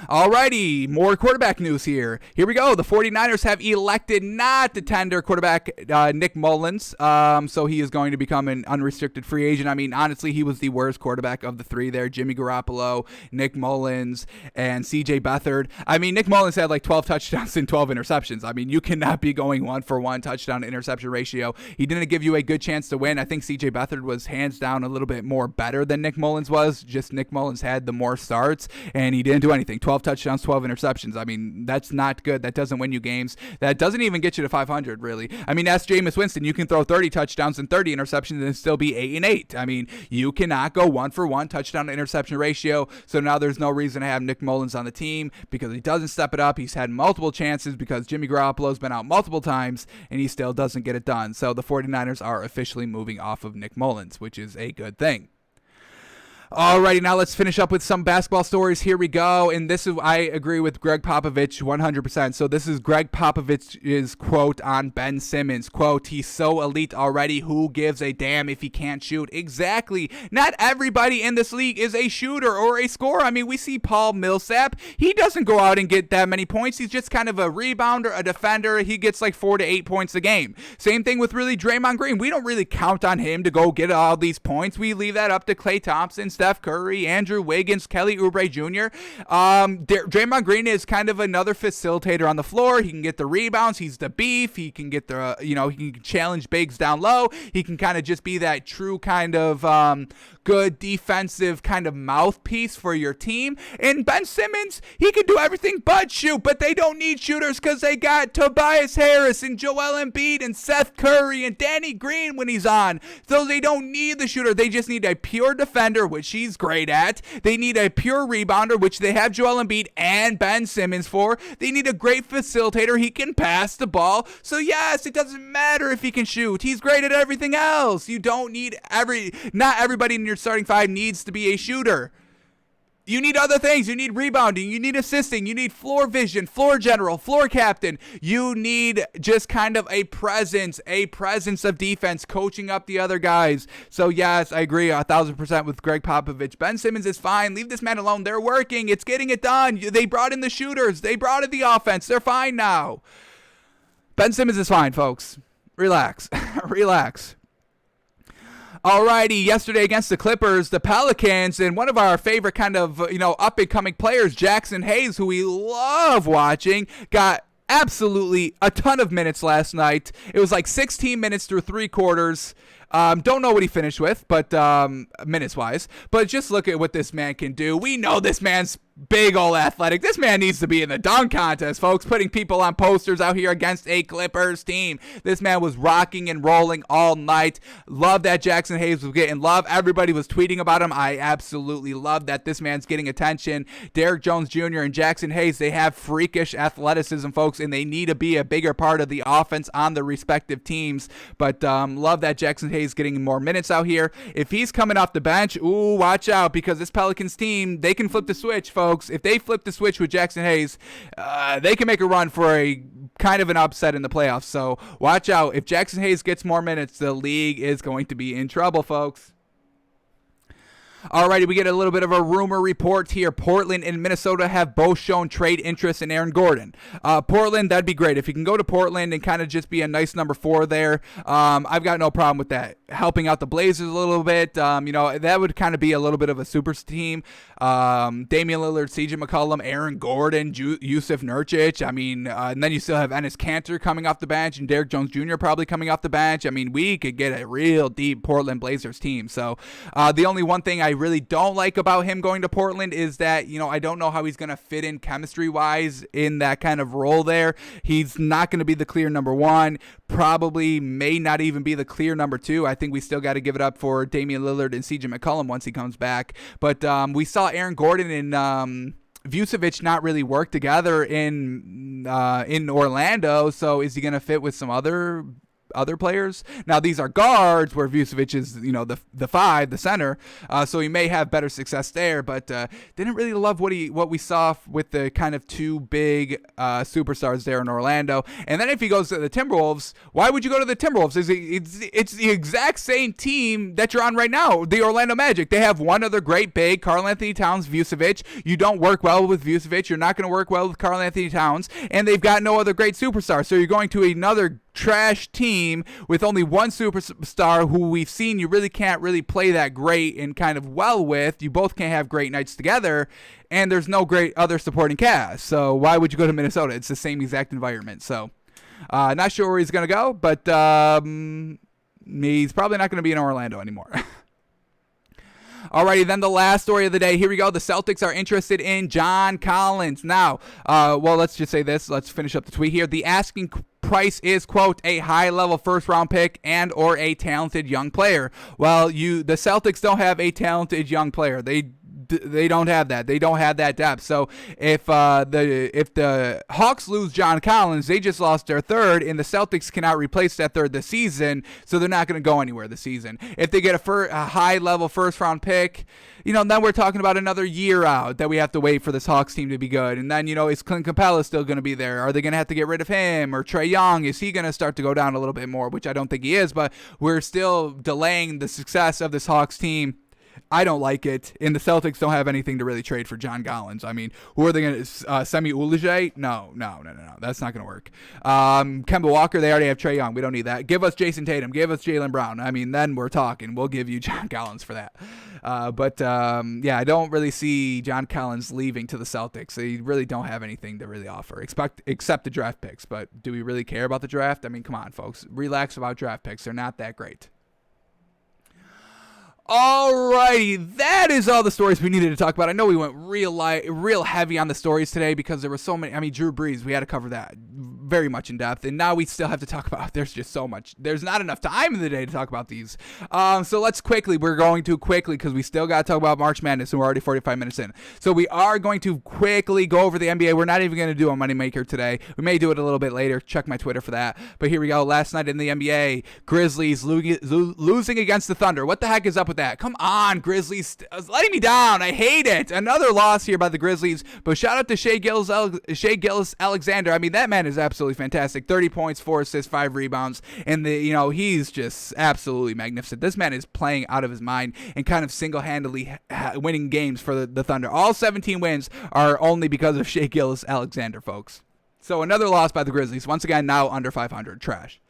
Alrighty, more quarterback news here. Here we go. The 49ers have elected not to tender quarterback Nick Mullins, so he is going to become an unrestricted free agent. I mean, honestly, he was the worst quarterback of the three there. Jimmy Garoppolo, Nick Mullins, and C.J. Beathard. I mean, Nick Mullins had like 12 touchdowns and 12 interceptions. I mean, you cannot be going 1-for-1 touchdown to interception ratio. He didn't give you a good chance to win. I think C.J. Beathard was hands down a little bit more better than Nick Mullins was. Just Nick Mullins had the more starts, and he didn't do anything. 12 touchdowns, 12 interceptions. I mean, that's not good. That doesn't win you games. That doesn't even get you to 500, really. I mean, ask Jameis Winston. You can throw 30 touchdowns and 30 interceptions and still be 8-8. I mean, you cannot go 1-for-1 touchdown to interception ratio. So now there's no reason to have Nick Mullins on the team because he doesn't step it up. He's had multiple chances because Jimmy Garoppolo's been out multiple times and he still doesn't get it done. So the 49ers are officially moving off of Nick Mullins, which is a good thing. Alrighty, now let's finish up with some basketball stories. Here we go. And this is, I agree with Greg Popovich 100%. So this is Greg Popovich's quote on Ben Simmons. Quote, he's so elite already. Who gives a damn if he can't shoot? Exactly. Not everybody in this league is a shooter or a scorer. I mean, we see Paul Millsap. He doesn't go out and get that many points. He's just kind of a rebounder, a defender. He gets like 4 to 8 points a game. Same thing with really Draymond Green. We don't really count on him to go get all these points. We leave that up to Klay Thompson, Steph Curry, Andrew Wiggins, Kelly Oubre Jr. Draymond Green is kind of another facilitator on the floor. He can get the rebounds. He's the beef. He can get the, he can challenge bigs down low. He can kind of just be that true kind of good defensive kind of mouthpiece for your team. And Ben Simmons, he can do everything but shoot, but they don't need shooters because they got Tobias Harris and Joel Embiid and Seth Curry and Danny Green when he's on. So they don't need the shooter. They just need a pure defender, which he's great at. They need a pure rebounder, which they have Joel Embiid and Ben Simmons for. They need a great facilitator. He can pass the ball. So yes, it doesn't matter if he can shoot. He's great at everything else. You don't need not everybody in your starting five needs to be a shooter. You need other things. You need rebounding. You need assisting. You need floor vision, floor general, floor captain. You need just kind of a presence of defense, coaching up the other guys. So, yes, I agree 1,000% with Greg Popovich. Ben Simmons is fine. Leave this man alone. They're working. It's getting it done. They brought in the shooters. They brought in the offense. They're fine now. Ben Simmons is fine, folks. Relax. Relax. Alrighty, yesterday against the Clippers, the Pelicans, and one of our favorite kind of, up-and-coming players, Jackson Hayes, who we love watching, got absolutely a ton of minutes last night. It was like 16 minutes through 3 quarters. Don't know what he finished with, but minutes-wise. But just look at what this man can do. We know this man's big old athletic. This man needs to be in the dunk contest, folks, putting people on posters out here against a Clippers team. This man was rocking and rolling all night. Love that Jackson Hayes was getting love. Everybody was tweeting about him. I absolutely love that this man's getting attention. Derrick Jones Jr. and Jackson Hayes, they have freakish athleticism, folks, and they need to be a bigger part of the offense on the respective teams. But love that Jackson Hayes getting more minutes out here. If he's coming off the bench, watch out, because this Pelicans team, they can flip the switch, folks. If they flip the switch with Jackson Hayes, they can make a run for a kind of an upset in the playoffs. So watch out. If Jackson Hayes gets more minutes, the league is going to be in trouble, folks. Alrighty, we get a little bit of a rumor report here. Portland and Minnesota have both shown trade interest in Aaron Gordon. Portland, that'd be great. If you can go to Portland and kind of just be a nice number 4 there, I've got no problem with that. Helping out the Blazers a little bit, that would kind of be a little bit of a super team. Damian Lillard, CJ McCollum, Aaron Gordon, Yusuf Nurkic. And then you still have Enes Kanter coming off the bench and Derrick Jones Jr. probably coming off the bench. We could get a real deep Portland Blazers team. So the only one thing I really don't like about him going to Portland is that, I don't know how he's going to fit in chemistry-wise in that kind of role there. He's not going to be the clear number 1, probably may not even be the clear number 2. I think we still got to give it up for Damian Lillard and CJ McCollum once he comes back. But we saw Aaron Gordon and Vucevic not really work together in Orlando, so is he going to fit with some other players? Now these are guards where Vucevic is the 5, the center, so he may have better success there, but didn't really love what we saw with the kind of 2 big superstars there in Orlando. And then if he goes to the Timberwolves, why would you go to the Timberwolves? It's the exact same team that you're on right now, the Orlando Magic. They have one other great big, Karl-Anthony Towns, Vucevic. You don't work well with Vucevic, you're not going to work well with Karl-Anthony Towns, and they've got no other great superstar, so you're going to another trash team with only one superstar who we've seen you really can't really play that great and kind of well with. You both can't have great nights together, and there's no great other supporting cast. So why would you go to Minnesota? It's the same exact environment. So not sure where he's going to go, but he's probably not going to be in Orlando anymore. Alrighty, then the last story of the day. Here we go. The Celtics are interested in John Collins. Now, let's just say this. Let's finish up the tweet here. The asking price is, quote, a high-level first-round pick and or a talented young player. Well, the Celtics don't have a talented young player. They don't have that. They don't have that depth. So if the Hawks lose John Collins, they just lost their third, and the Celtics cannot replace that third this season, so they're not going to go anywhere this season. If they get a high-level first-round pick, then we're talking about another year out that we have to wait for this Hawks team to be good. And then, is Clint Capella still going to be there? Are they going to have to get rid of him? Or Trae Young, is he going to start to go down a little bit more, which I don't think he is, but we're still delaying the success of this Hawks team. I don't like it, and the Celtics don't have anything to really trade for John Collins. Who are they going to, Semi Ulije? No, that's not going to work. Kemba Walker, they already have Trae Young. We don't need that. Give us Jason Tatum. Give us Jaylen Brown. Then we're talking. We'll give you John Collins for that. I don't really see John Collins leaving to the Celtics. They really don't have anything to really offer, except the draft picks. But do we really care about the draft? Come on, folks. Relax about draft picks. They're not that great. Alrighty, that is all the stories we needed to talk about. I know we went real heavy on the stories today because there were so many. Drew Brees, we had to cover that. very much in depth, and now we still have to talk about, there's just so much. There's not enough time in the day to talk about these. So we're going to quickly, because we still got to talk about March Madness, and we're already 45 minutes in. So we are going to quickly go over the NBA. We're not even going to do a Moneymaker today. We may do it a little bit later. Check my Twitter for that. But here we go. Last night in the NBA, Grizzlies losing against the Thunder. What the heck is up with that? Come on, Grizzlies. Letting me down. I hate it. Another loss here by the Grizzlies. But shout out to Shai Gilgeous-Alexander. I mean, that man is absolutely fantastic. 30 points, 4 assists, 5 rebounds. And he's just absolutely magnificent. This man is playing out of his mind and kind of single-handedly winning games for the Thunder. All 17 wins are only because of Shai Gilgeous-Alexander, folks. So another loss by the Grizzlies. Once again, now under 500. Trash.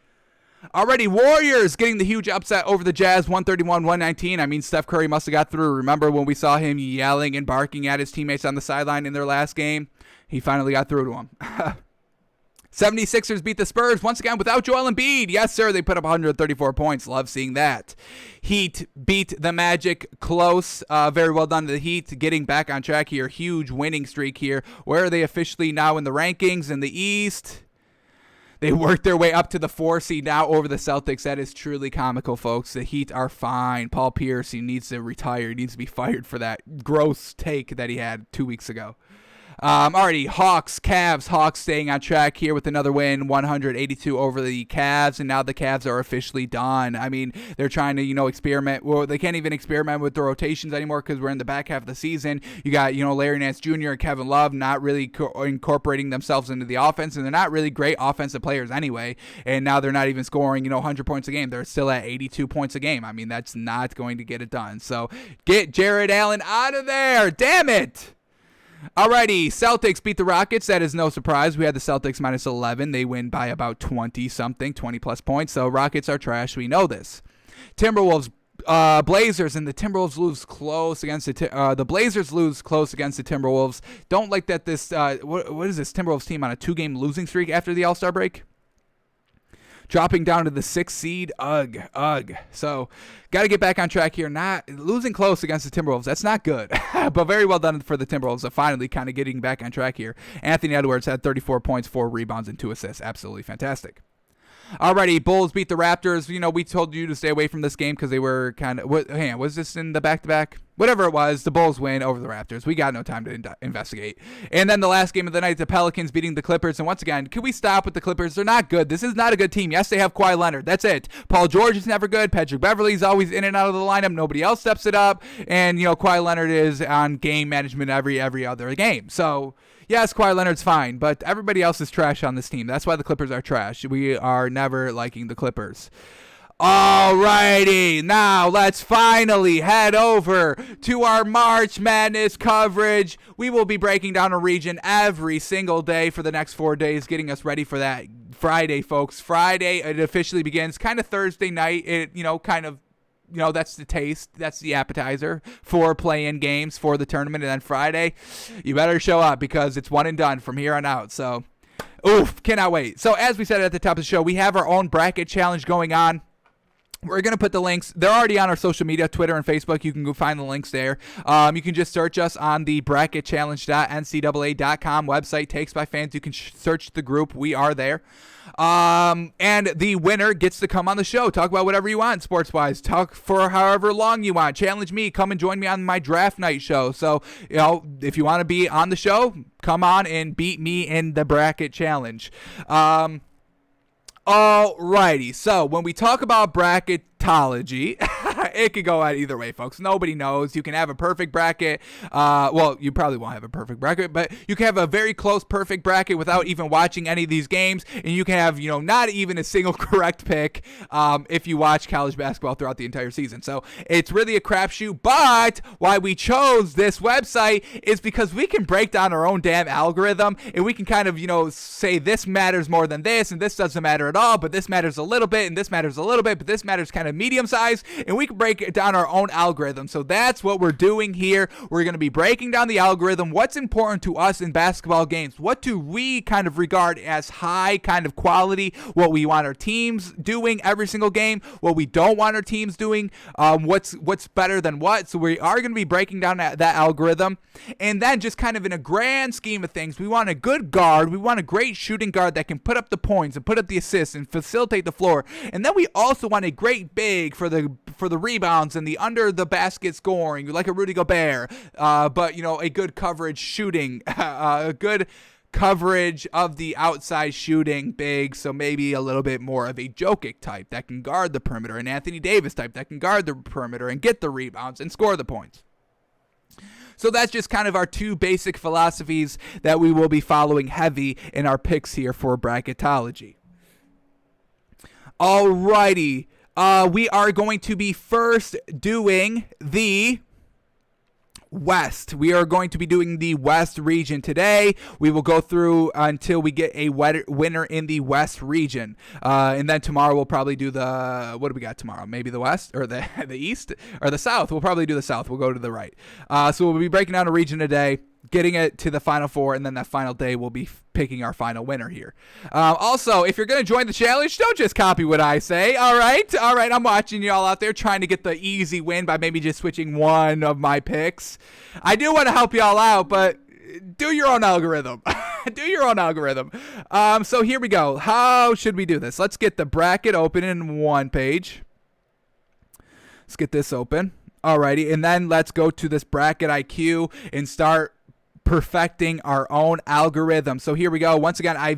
Already, Warriors getting the huge upset over the Jazz, 131-119. I mean, Steph Curry must have got through. Remember when we saw him yelling and barking at his teammates on the sideline in their last game? He finally got through to him. 76ers beat the Spurs once again without Joel Embiid. Yes, sir, they put up 134 points. Love seeing that. Heat beat the Magic close. Very well done to the Heat, getting back on track here. Huge winning streak here. Where are they officially now in the rankings in the East? They worked their way up to the 4 seed now over the Celtics. That is truly comical, folks. The Heat are fine. Paul Pierce, he needs to retire. He needs to be fired for that gross take that he had 2 weeks ago. Already, Cavs staying on track here with another win, 182 over the Cavs, and now the Cavs are officially done. I mean, they're trying to, experiment. Well, they can't even experiment with the rotations anymore because we're in the back half of the season. You got, Larry Nance Jr. and Kevin Love not really incorporating themselves into the offense, and they're not really great offensive players anyway, and now they're not even scoring, 100 points a game. They're still at 82 points a game. I mean, that's not going to get it done. So get Jared Allen out of there. Damn it. Alrighty, Celtics beat the Rockets. That is no surprise. We had the Celtics minus 11. They win by about 20-something, 20-plus points. So Rockets are trash. We know this. Timberwolves, Blazers, and the Timberwolves lose close against the Blazers lose close against the Timberwolves. Don't like that this, what is this Timberwolves team on a 2-game losing streak after the All-Star break? Dropping down to the 6th seed. Ugh. So, got to get back on track here. Not losing close against the Timberwolves. That's not good. But very well done for the Timberwolves of finally kind of getting back on track here. Anthony Edwards had 34 points, 4 rebounds, and 2 assists. Absolutely fantastic. Alrighty, Bulls beat the Raptors. We told you to stay away from this game because they were kind of... was this in the back-to-back? Whatever it was, the Bulls win over the Raptors. We got no time to investigate. And then the last game of the night, the Pelicans beating the Clippers. And once again, can we stop with the Clippers? They're not good. This is not a good team. Yes, they have Kawhi Leonard. That's it. Paul George is never good. Patrick Beverley's always in and out of the lineup. Nobody else steps it up. And, Kawhi Leonard is on game management every other game. So... yes, Kawhi Leonard's fine, but everybody else is trash on this team. That's why the Clippers are trash. We are never liking the Clippers. Alrighty, now let's finally head over to our March Madness coverage. We will be breaking down a region every single day for the next 4 days, getting us ready for that Friday, folks. Friday, it officially begins. Kind of Thursday night, that's the taste. That's the appetizer for play-in games for the tournament. And then Friday, you better show up because it's one and done from here on out. So, cannot wait. So, as we said at the top of the show, we have our own bracket challenge going on. We're going to put the links. They're already on our social media, Twitter and Facebook. You can go find the links there. You can just search us on the bracketchallenge.ncaa.com website, Takes by Fans. You can search the group. We are there. And the winner gets to come on the show. Talk about whatever you want, sports-wise. Talk for however long you want. Challenge me. Come and join me on my draft night show. So, if you want to be on the show, come on and beat me in the bracket challenge. Alrighty, so when we talk about bracketology, it could go out either way, folks. Nobody knows. You can have a perfect bracket. You probably won't have a perfect bracket, but you can have a very close perfect bracket without even watching any of these games, and you can have, not even a single correct pick if you watch college basketball throughout the entire season. So it's really a crapshoot, but why we chose this website is because we can break down our own damn algorithm, and we can kind of, say this matters more than this, and this doesn't matter at all, but this matters a little bit, and this matters a little bit, but this matters kind of medium size, and we can break break down our own algorithm. So that's what we're doing here. We're going to be breaking down the algorithm. What's important to us in basketball games? What do we kind of regard as high kind of quality? What we want our teams doing every single game? What we don't want our teams doing? What's better than what? So we are going to be breaking down that algorithm. And then just kind of in a grand scheme of things, we want a good guard. We want a great shooting guard that can put up the points and put up the assists and facilitate the floor. And then we also want a great big for the rebounds and the under the basket scoring, like a Rudy Gobert. But a good coverage shooting, a good coverage of the outside shooting big, so maybe a little bit more of a Jokic type that can guard the perimeter, an Anthony Davis type that can guard the perimeter and get the rebounds and score the points. So that's just kind of our two basic philosophies that we will be following heavy in our picks here for bracketology. Alrighty, we are going to be first doing the West. We are going to be doing the West region today. We will go through until we get a winner in the West region. And then tomorrow we'll probably do what do we got tomorrow? Maybe the West or the East or the South. We'll probably do the South. We'll go to the right. So we'll be breaking down a region today, getting it to the Final Four, and then that final day we'll be picking our final winner here. Also, if you're going to join the challenge, don't just copy what I say, all right? I'm watching you all out there trying to get the easy win by maybe just switching one of my picks. I do want to help you all out, but do your own algorithm. Do your own algorithm. So here we go. How should we do this? Let's get the bracket open in one page. Let's get this open. Alrighty, and then let's go to this bracket IQ and start perfecting our own algorithm. So here we go. Once again, I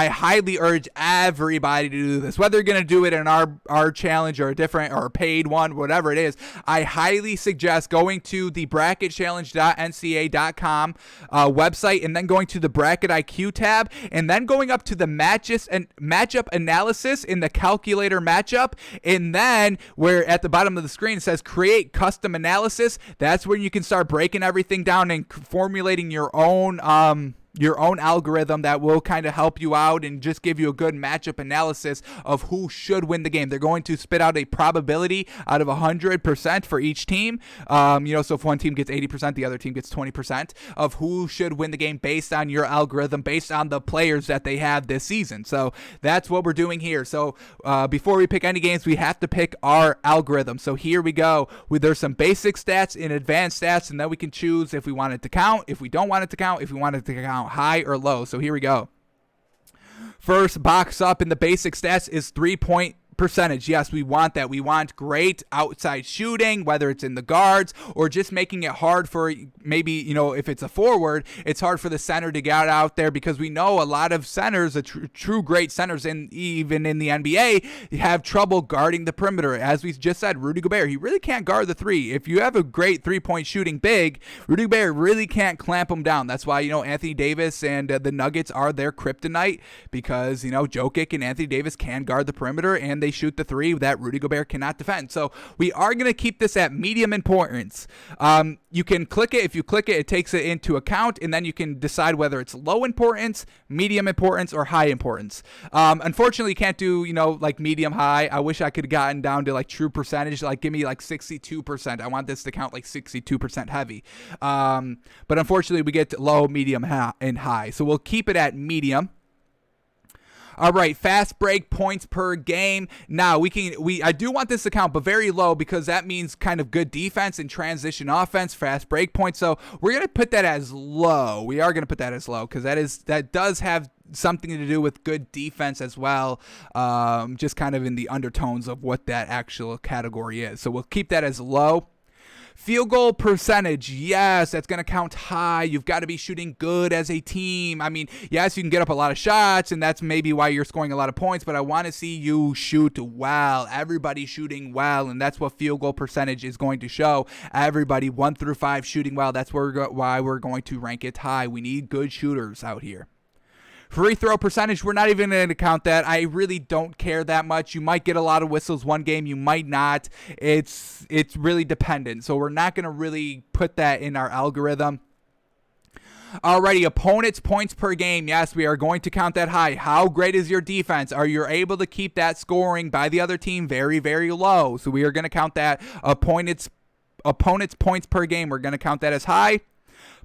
highly urge everybody to do this. Whether you're going to do it in our challenge or a different or a paid one, whatever it is, I highly suggest going to the bracketchallenge.nca.com website and then going to the Bracket IQ tab and then going up to the matchup analysis in the calculator matchup, and then where at the bottom of the screen it says create custom analysis. That's where you can start breaking everything down and formulating your own algorithm that will kind of help you out and just give you a good matchup analysis of who should win the game. They're going to spit out a probability out of 100% for each team. So if one team gets 80%, the other team gets 20% of who should win the game based on your algorithm, based on the players that they have this season. So that's what we're doing here. So before we pick any games, we have to pick our algorithm. So here we go. There's some basic stats and advanced stats, and then we can choose if we want it to count, if we don't want it to count, if we want it to count high or low. So here we go. First box up in the basic stats is 3-point percentage. Yes, we want that. We want great outside shooting, whether it's in the guards or just making it hard for maybe, if it's a forward, it's hard for the center to get out there because we know a lot of centers, true great centers, and even in the NBA, have trouble guarding the perimeter. As we just said, Rudy Gobert, he really can't guard the three. If you have a great 3-point shooting big, Rudy Gobert really can't clamp him down. That's why, Anthony Davis and the Nuggets are their kryptonite because, Jokic and Anthony Davis can guard the perimeter and they shoot the three that Rudy Gobert cannot defend. So we are going to keep this at medium importance. You can click it. If you click it, it takes it into account, and then you can decide whether it's low importance, medium importance, or high importance. Unfortunately, you can't do, like medium high. I wish I could have gotten down to like true percentage, like give me like 62%. I want this to count like 62% heavy. But unfortunately, we get low, medium, and high. So we'll keep it at medium. All right, fast break points per game. Now I do want this to count, but very low because that means kind of good defense and transition offense, fast break points. So we're gonna put that as low. We are gonna put that as low because that does have something to do with good defense as well. Just kind of in the undertones of what that actual category is. So we'll keep that as low. Field goal percentage, yes, that's going to count high. You've got to be shooting good as a team. I mean, yes, you can get up a lot of shots, and that's maybe why you're scoring a lot of points, but I want to see you shoot well. Everybody shooting well, and that's what field goal percentage is going to show. Everybody 1 through 5 shooting well. That's why we're going to rank it high. We need good shooters out here. Free throw percentage, we're not even going to count that. I really don't care that much. You might get a lot of whistles one game, you might not. It's really dependent. So we're not going to really put that in our algorithm. Alrighty, opponents' points per game. Yes, we are going to count that high. How great is your defense? Are you able to keep that scoring by the other team very, very low? So we are going to count that opponents' points per game. We're going to count that as high.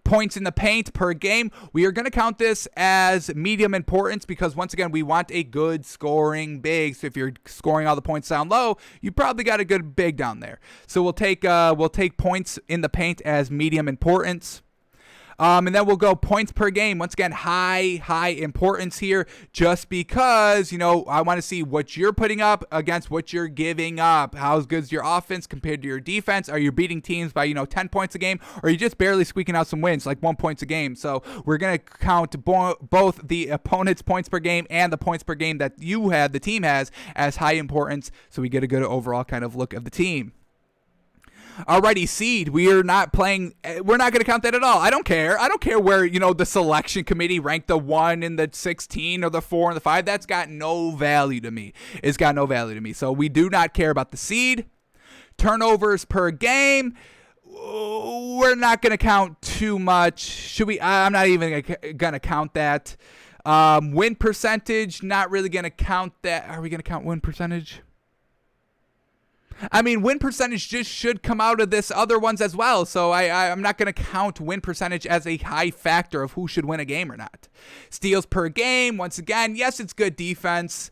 Points in the paint per game, we are going to count this as medium importance because, once again, we want a good scoring big. So if you're scoring all the points down low, you probably got a good big down there. So we'll take points in the paint as medium importance. And then we'll go points per game. Once again, high importance here just because, I want to see what you're putting up against what you're giving up. How good is your offense compared to your defense? Are you beating teams by, 10 points a game? Or are you just barely squeaking out some wins, like 1 point a game? So we're going to count both the opponent's points per game and the points per game that the team has, as high importance. So we get a good overall kind of look of the team. Alrighty, seed. We're not going to count that at all. I don't care where, the selection committee ranked the 1 and the 16 or the 4 and the 5. That's got no value to me. It's got no value to me. So we do not care about the seed. Turnovers per game. We're not going to count too much. Should we? I'm not even going to count that. Win percentage, not really going to count that. Are we going to count win percentage? Win percentage just should come out of this other ones as well. So I'm not going to count win percentage as a high factor of who should win a game or not. Steals per game, once again, yes, it's good defense.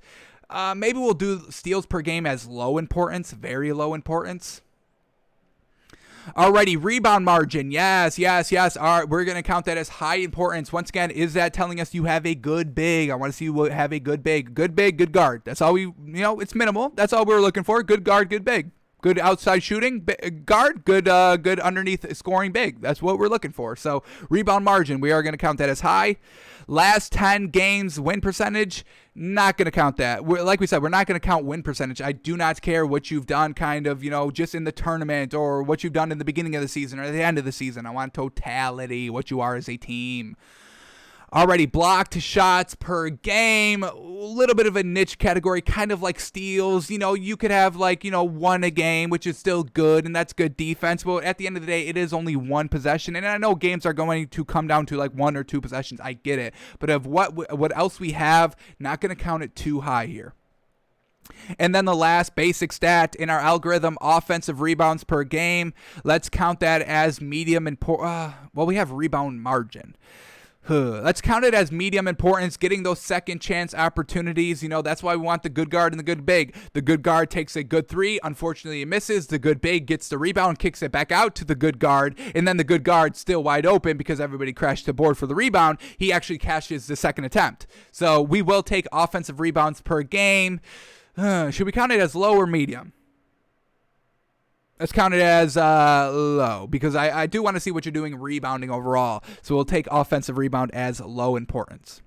Maybe we'll do steals per game as low importance, very low importance. Alrighty, rebound margin. Yes. All right, we're going to count that as high importance. Once again, is that telling us you have a good big? I want to see you have a good big. Good big, good guard. That's all it's minimal. That's all we're looking for. Good guard, good big. Good outside shooting guard, good underneath scoring big. That's what we're looking for. So rebound margin, we are going to count that as high. Last 10 games win percentage, not going to count that. Like we said, we're not going to count win percentage. I do not care what you've done kind of, just in the tournament or what you've done in the beginning of the season or the end of the season. I want totality, what you are as a team. Already blocked shots per game, a little bit of a niche category, kind of like steals. You could have 1 a game, which is still good, and that's good defense. But at the end of the day, it is only 1 possession. And I know games are going to come down to 1 or 2 possessions. I get it. But of what else we have, not going to count it too high here. And then the last basic stat in our algorithm, offensive rebounds per game. Let's count that as medium we have rebound margin. Let's count it as medium importance, getting those second chance opportunities. That's why we want the good guard and the good big. The good guard takes a good 3. Unfortunately, it misses. The good big gets the rebound, kicks it back out to the good guard. And then the good guard still wide open because everybody crashed the board for the rebound. He actually cashes the second attempt. So we will take offensive rebounds per game. Should we count it as low or medium? Let's count it as low because I do want to see what you're doing rebounding overall. So we'll take offensive rebound as low importance.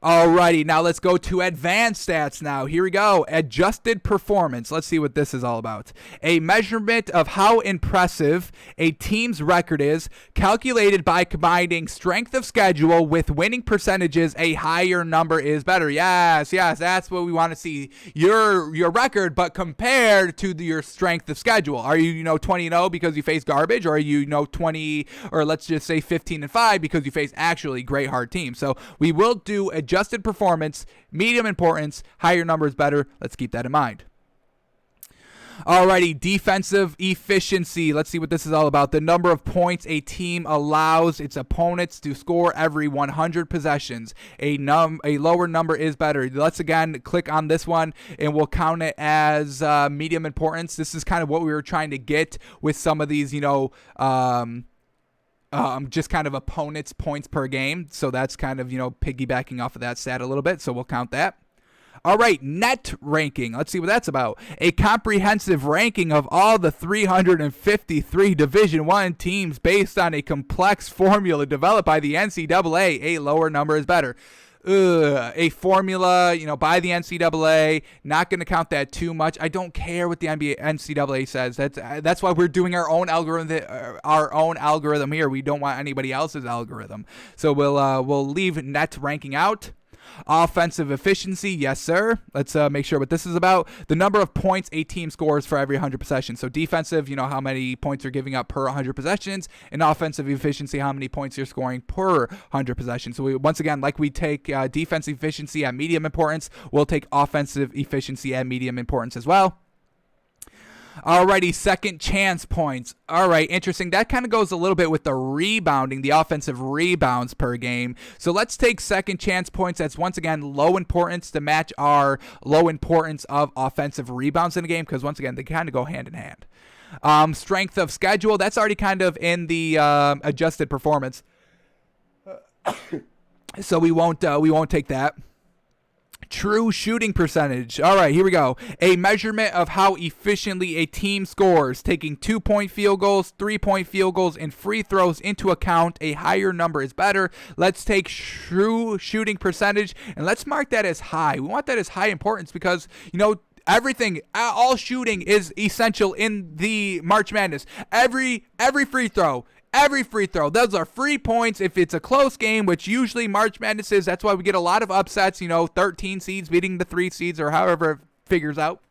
Alrighty, now let's go to advanced stats now. Here we go. Adjusted performance. Let's see what this is all about. A measurement of how impressive a team's record is, calculated by combining strength of schedule with winning percentages. A higher number is better. Yes, that's what we want to see. Your record, but compared to your strength of schedule. Are you 20-0 because you face garbage, or are you 20, or let's just say 15-5 because you face actually great hard teams? So we will do adjusted performance, medium importance, higher number is better. Let's keep that in mind. Alrighty, defensive efficiency. Let's see what this is all about. The number of points a team allows its opponents to score every 100 possessions. A lower number is better. Let's again click on this one and we'll count it as medium importance. This is kind of what we were trying to get with some of these, just kind of opponents' points per game. So that's kind of, piggybacking off of that stat a little bit. So we'll count that. All right, net ranking. Let's see what that's about. A comprehensive ranking of all the 353 Division I teams based on a complex formula developed by the NCAA. A lower number is better. A formula, by the NCAA. Not going to count that too much. I don't care what the NCAA says. That's why we're doing our own algorithm here. We don't want anybody else's algorithm. So we'll leave net ranking out. Offensive efficiency, yes, sir. Let's make sure what this is about. The number of points a team scores for every 100 possessions. So defensive, how many points you're giving up per 100 possessions. And offensive efficiency, how many points you're scoring per 100 possessions. So once again, like we take defensive efficiency at medium importance, we'll take offensive efficiency at medium importance as well. Alrighty, second chance points. All right, interesting. That kind of goes a little bit with the rebounding, the offensive rebounds per game. So let's take second chance points. That's once again low importance to match our low importance of offensive rebounds in the game, because once again, they kind of go hand in hand. Strength of schedule, that's already kind of in the adjusted performance. So we won't take that. True shooting percentage. All right, here we go. A measurement of how efficiently a team scores, taking 2-point field goals, 3-point field goals, and free throws into account. A higher number is better. Let's take true shooting percentage, and let's mark that as high. We want that as high importance because, everything, all shooting is essential in the March Madness. Every free throw. Every free throw. Those are free points if it's a close game, which usually March Madness is. That's why we get a lot of upsets, 13 seeds beating the 3 seeds or however it figures out.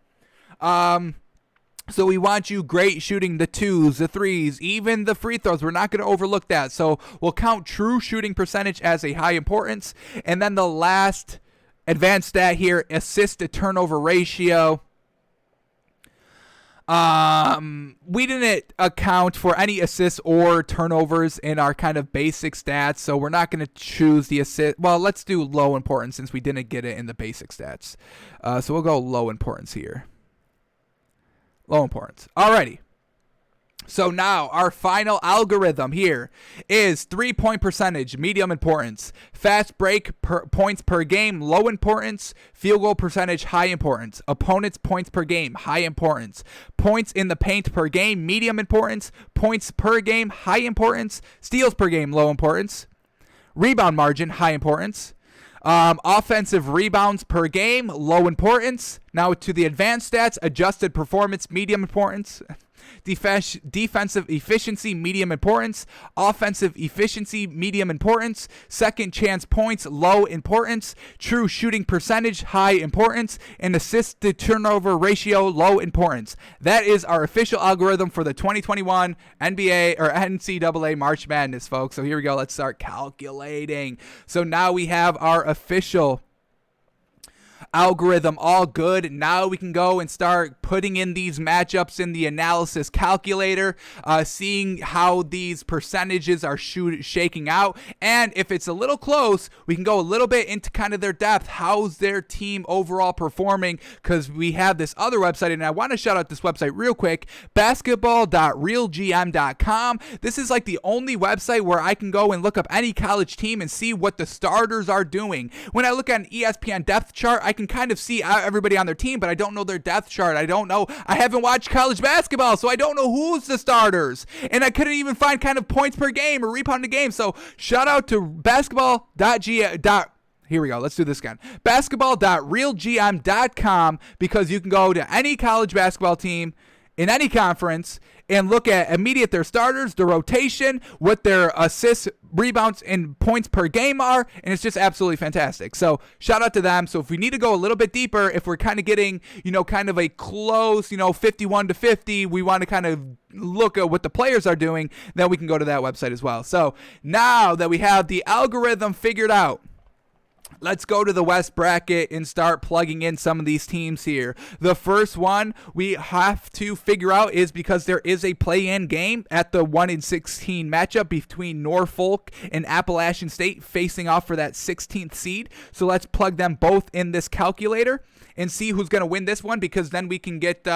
So we want you great shooting the 2s, the 3s, even the free throws. We're not going to overlook that. So we'll count true shooting percentage as a high importance. And then the last advanced stat here, assist to turnover ratio. We didn't account for any assists or turnovers in our kind of basic stats, so we're not going to choose the assist. Well, let's do low importance since we didn't get it in the basic stats. So we'll go low importance here. Low importance. Alrighty. So now our final algorithm here is 3-point percentage, medium importance, fast break points per game, low importance, field goal percentage, high importance, opponents points per game, high importance, points in the paint per game, medium importance, points per game, high importance, steals per game, low importance, rebound margin, high importance, offensive rebounds per game, low importance. Now to the advanced stats, adjusted performance, medium importance. Defensive efficiency, medium importance. Offensive efficiency, medium importance. Second chance points, low importance. True shooting percentage, high importance. And assist to turnover ratio, low importance. That is our official algorithm for the 2021 NBA or NCAA March Madness, folks. So here we go. Let's start calculating. So now we have our official algorithm all good. Now we can go and start putting in these matchups in the analysis calculator, seeing how these percentages are shaking out, and if it's a little close, we can go a little bit into kind of their depth. How's their team overall performing? Because we have this other website, and I want to shout out this website real quick, basketball.realgm.com. This is like the only website where I can go and look up any college team and see what the starters are doing. When I look at an ESPN depth chart, I can kind of see everybody on their team, but I don't know their depth chart. I don't know. I haven't watched college basketball, so I don't know who's the starters. And I couldn't even find kind of points per game or rebound a game. So shout out to here we go. Let's do this again. Basketball.realgm.com, because you can go to any college basketball team in any conference and look at their starters, the rotation, what their assists, rebounds, and points per game are, and it's just absolutely fantastic. So shout out to them. So if we need to go a little bit deeper, if we're kind of getting, kind of a close, 51-50, we want to kind of look at what the players are doing, then we can go to that website as well. So now that we have the algorithm figured out, let's go to the West bracket and start plugging in some of these teams here. The first one we have to figure out is, because there is a play-in game at the 1-16 matchup between Norfolk and Appalachian State facing off for that 16th seed. So let's plug them both in this calculator and see who's going to win this one, because then we can get,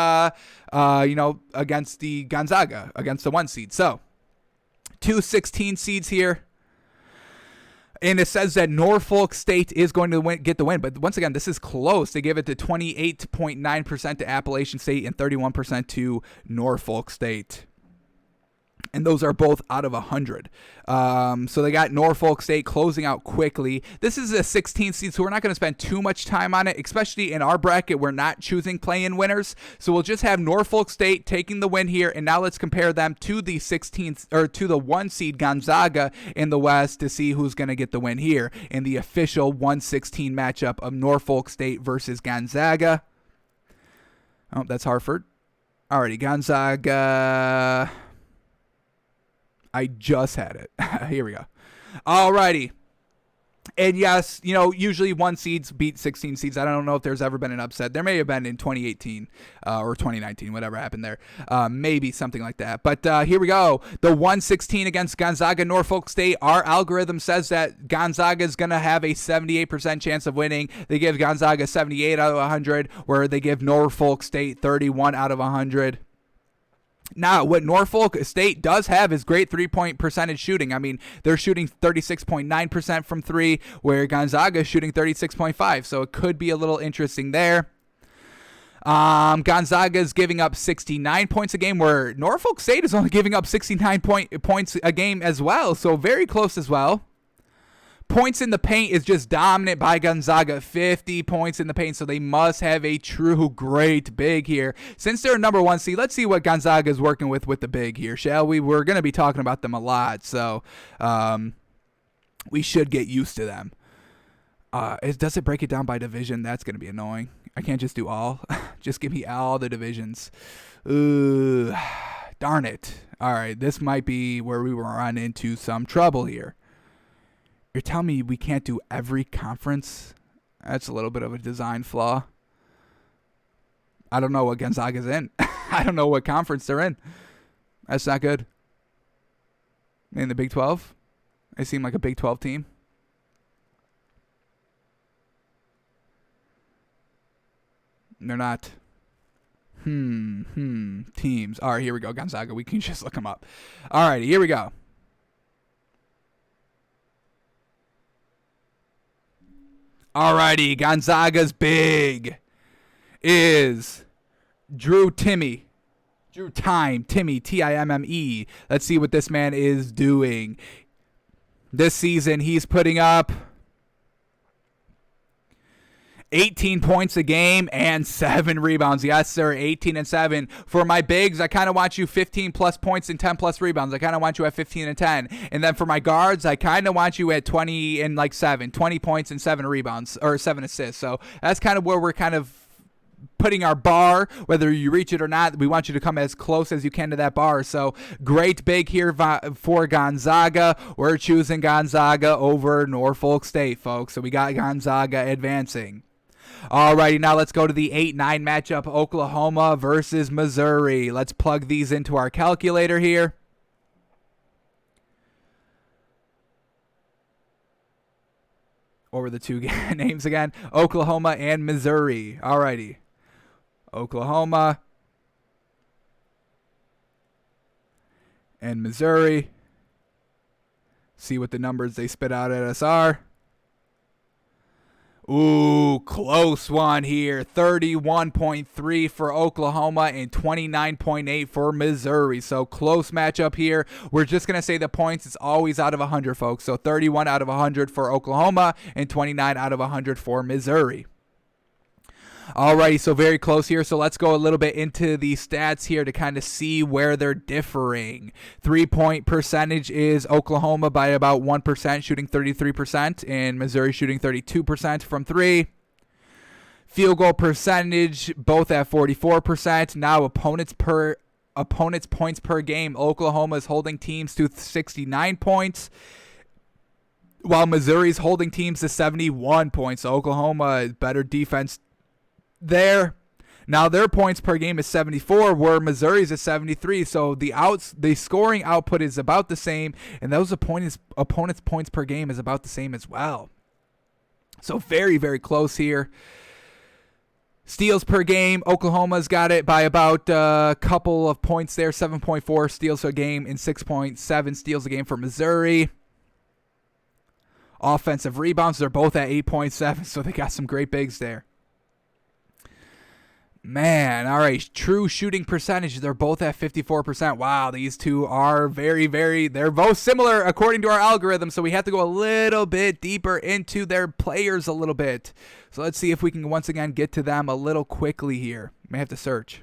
against the Gonzaga, against the 1 seed. So 2 16 seeds here. And it says that Norfolk State is going to get the win. But once again, this is close. They give it to 28.9% to Appalachian State and 31% to Norfolk State. And those are both out of 100. So they got Norfolk State closing out quickly. This is a 16th seed, so we're not going to spend too much time on it, especially in our bracket. We're not choosing play-in winners. So we'll just have Norfolk State taking the win here. And now let's compare them to the 16th or to the 1 seed Gonzaga in the West to see who's going to get the win here in the official 1/16 matchup of Norfolk State versus Gonzaga. Oh, that's Hartford. Alrighty, Gonzaga. I just had it. Here we go. Alrighty. And yes, usually 1 seeds beat 16 seeds. I don't know if there's ever been an upset. There may have been in 2018 or 2019, whatever happened there. Maybe something like that. But here we go. The 1/16 against Gonzaga, Norfolk State. Our algorithm says that Gonzaga is going to have a 78% chance of winning. They give Gonzaga 78 out of 100, where they give Norfolk State 31 out of 100. Now, what Norfolk State does have is great three-point percentage shooting. I mean, they're shooting 36.9% from three, where Gonzaga is shooting 36.5%. So it could be a little interesting there. Gonzaga is giving up 69 points a game, where Norfolk State is only giving up 69 points a game as well. So very close as well. Points in the paint is just dominant by Gonzaga, 50 points in the paint, so they must have a true great big here. Since they're number 1 seed, let's see what Gonzaga is working with the big here, shall we? We're going to be talking about them a lot, so we should get used to them. Does it break it down by division? That's going to be annoying. I can't just do all. Just give me all the divisions. Ooh, darn it. All right, this might be where we will run into some trouble here. You're telling me we can't do every conference? That's a little bit of a design flaw. I don't know what Gonzaga's in. I don't know what conference they're in. That's not good. In the Big 12? They seem like a Big 12 team. They're not. Teams. All right, here we go. Gonzaga. We can just look them up. All right, here we go. Alrighty, Gonzaga's big is Drew Timme, Timme. Let's see what this man is doing. This season, he's putting up 18 points a game and 7 rebounds. Yes, sir, 18 and 7. For my bigs, I kind of want you 15 plus points and 10 plus rebounds. I kind of want you at 15 and 10. And then for my guards, I kind of want you at 20 and 7. 20 points and 7 rebounds or 7 assists. So that's kind of where we're kind of putting our bar, whether you reach it or not. We want you to come as close as you can to that bar. So great big here for Gonzaga. We're choosing Gonzaga over Norfolk State, folks. So we got Gonzaga advancing. Alrighty, now let's go to the 8-9 matchup, Oklahoma versus Missouri. Let's plug these into our calculator here. What were the two names again? Oklahoma and Missouri. Alrighty. Oklahoma and Missouri. See what the numbers they spit out at us are. Ooh, close one here. 31.3 for Oklahoma and 29.8 for Missouri. So close matchup here. We're just going to say the points is always out of 100, folks. So 31 out of 100 for Oklahoma and 29 out of 100 for Missouri. Alrighty, so very close here. So let's go a little bit into the stats here to kind of see where they're differing. 3-point percentage is Oklahoma by about 1%, shooting 33%, and Missouri shooting 32% from 3. Field goal percentage, both at 44%. Now opponents points per game. Oklahoma is holding teams to 69 points. While Missouri's holding teams to 71 points. So Oklahoma is better defense there. Now their points per game is 74, where Missouri's is 73. So the scoring output is about the same, and those opponents' points per game is about the same as well. So very, very close here. Steals per game, Oklahoma's got it by about a couple of points there, 7.4 steals a game and 6.7 steals a game for Missouri. Offensive rebounds, they're both at 8.7, so they got some great bigs there. Man, all right. True shooting percentage. They're both at 54%. Wow, these two are they're both similar according to our algorithm. So we have to go a little bit deeper into their players a little bit. So let's see if we can once again get to them a little quickly here. May have to search.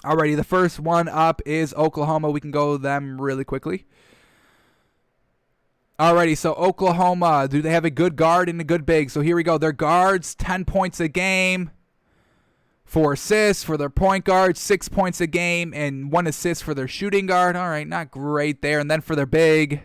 Alrighty, the first one up is Oklahoma. We can go them really quickly. Alrighty, so Oklahoma, do they have a good guard and a good big? So here we go. Their guards, 10 points a game. 4 assists for their point guard, 6 points a game, and 1 assist for their shooting guard. All right, not great there. And then for their big,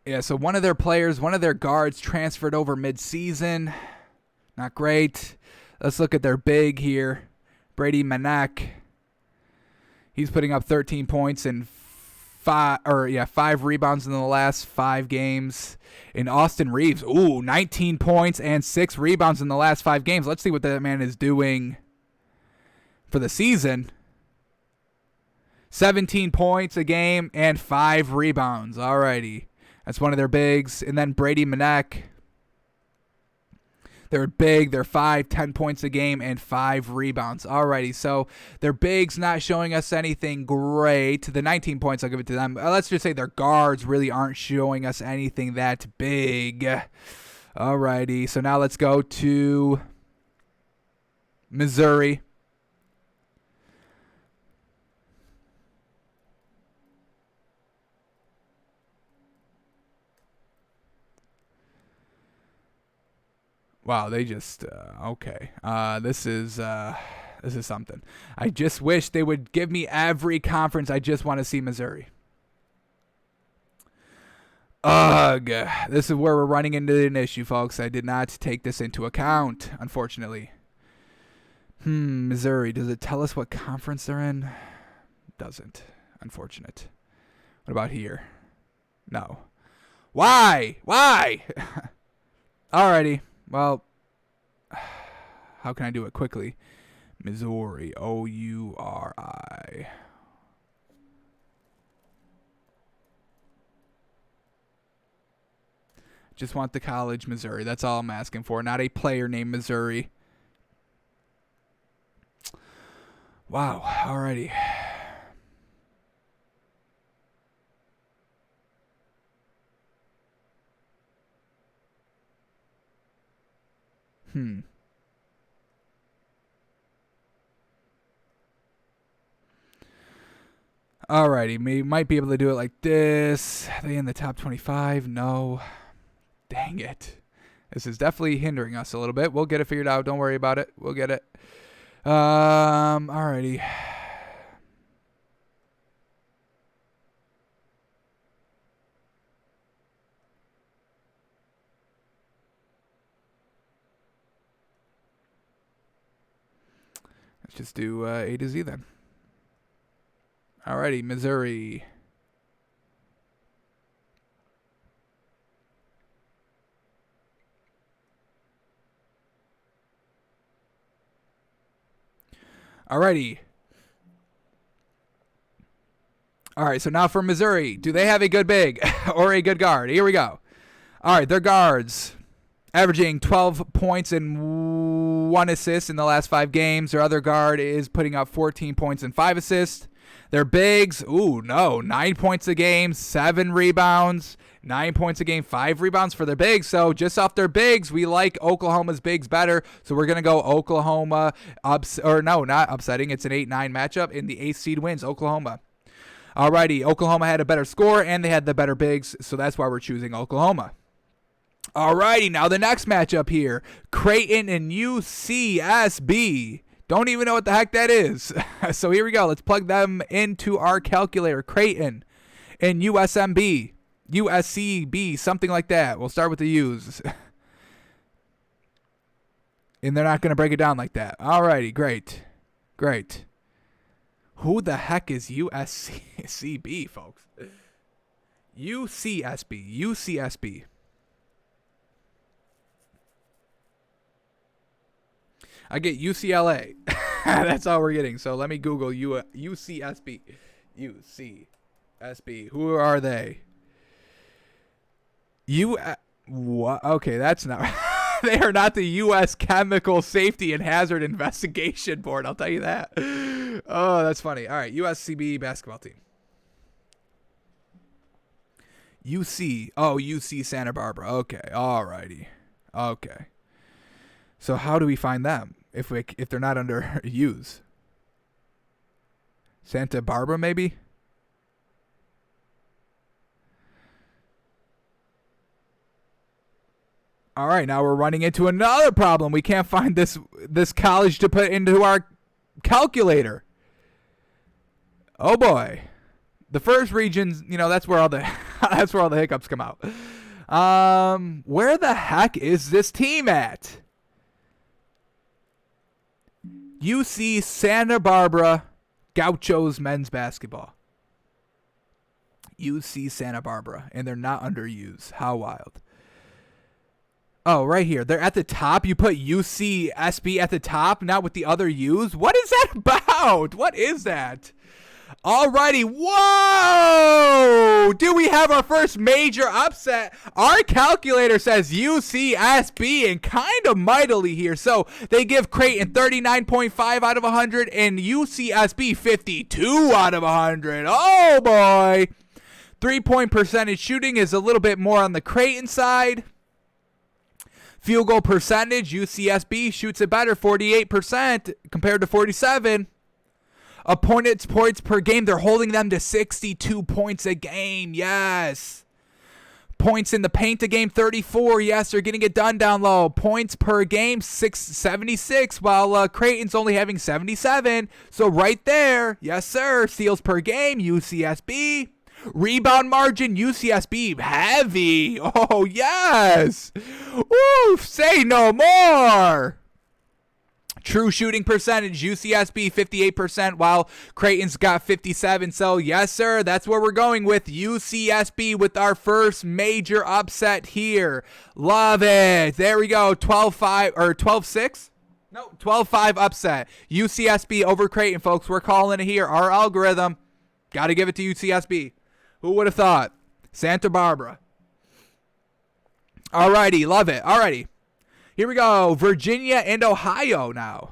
yeah, so one of their guards transferred over mid-season. Not great. Let's look at their big here. Brady Manek. He's putting up 13 points and 5 rebounds in the last 5 games. And Austin Reeves, 19 points and 6 rebounds in the last 5 games. Let's see what that man is doing for the season. 17 points a game and 5 rebounds. Alrighty. That's one of their bigs. And then Brady Manek. They're big. They're 10 points a game and 5 rebounds. Alrighty, so their bigs not showing us anything great. The 19 points, I'll give it to them. Let's just say their guards really aren't showing us anything that big. Alrighty, so now let's go to Missouri. Wow, they just okay. This is something. I just wish they would give me every conference. I just want to see Missouri. Ugh, this is where we're running into an issue, folks. I did not take this into account, unfortunately. Missouri. Does it tell us what conference they're in? Doesn't. Unfortunate. What about here? No. Why? Alrighty. Well, how can I do it quickly? Missouri. O-U-R-I. Just want the college Missouri. That's all I'm asking for. Not a player named Missouri. Wow. Alrighty. Alrighty, we might be able to do it like this. Are they in the top 25? No. Dang it. This is definitely hindering us a little bit. We'll get it figured out. Don't worry about it. We'll get it. Alrighty. Let's just do A to Z then. Alrighty, Missouri. Alrighty. Alright, so now for Missouri. Do they have a good big or a good guard? Here we go. Alright, their guards averaging 12 points and 1 assist in the last 5 games. Their other guard is putting up 14 points and 5 assists. Their bigs, 9 points a game, 7 rebounds, 9 points a game, 5 rebounds for their bigs. So just off their bigs, we like Oklahoma's bigs better. So we're going to go Oklahoma, not upsetting. It's an 8-9 matchup, and the 8th seed wins, Oklahoma. Alrighty, Oklahoma had a better score, and they had the better bigs, so that's why we're choosing Oklahoma. Alrighty, now the next matchup here, Creighton and UCSB. Don't even know what the heck that is. So here we go. Let's plug them into our calculator. Creighton and USMB, USCB, something like that. We'll start with the U's. And they're not going to break it down like that. Alrighty, great. Who the heck is USCB, folks? UCSB. I get UCLA. That's all we're getting. So let me Google UCSB. UCSB. Who are they? What? Okay, that's not. They are not the U.S. Chemical Safety and Hazard Investigation Board. I'll tell you that. Oh, that's funny. All right, USCB basketball team. UC Santa Barbara. Okay, alrighty. Okay. So how do we find them if they're not under U's? Santa Barbara, maybe? All right, now we're running into another problem. We can't find this college to put into our calculator. Oh boy. The first regions, that's where all the hiccups come out. Where the heck is this team at? UC Santa Barbara Gauchos men's basketball. UC Santa Barbara, and they're not under U's. How wild. Oh, right here. They're at the top. You put UCSB at the top, not with the other U's. What is that about? What is that? Alrighty. Whoa! Do we have our first major upset? Our calculator says UCSB and kind of mightily here. So they give Creighton 39.5 out of 100 and UCSB 52 out of 100. Oh boy. 3-point percentage shooting is a little bit more on the Creighton side. Field goal percentage, UCSB shoots it better, 48% compared to 47%. Opponents' points per game, they're holding them to 62 points a game. Yes. Points in the paint a game, 34. Yes, they're getting it done down low. Points per game, 76, while Creighton's only having 77. So right there, yes, sir. Steals per game, UCSB. Rebound margin, UCSB, heavy. Oh, yes. Woo, say no more. True shooting percentage, UCSB 58%, while Creighton's got 57. So, yes, sir, that's where we're going with UCSB with our first major upset here. Love it. There we go, 12-5 or 12-6? No, 12-5 upset. UCSB over Creighton, folks. We're calling it here. Our algorithm. Got to give it to UCSB. Who would have thought? Santa Barbara. Alrighty, love it. Alrighty. Here we go. Virginia and Ohio now.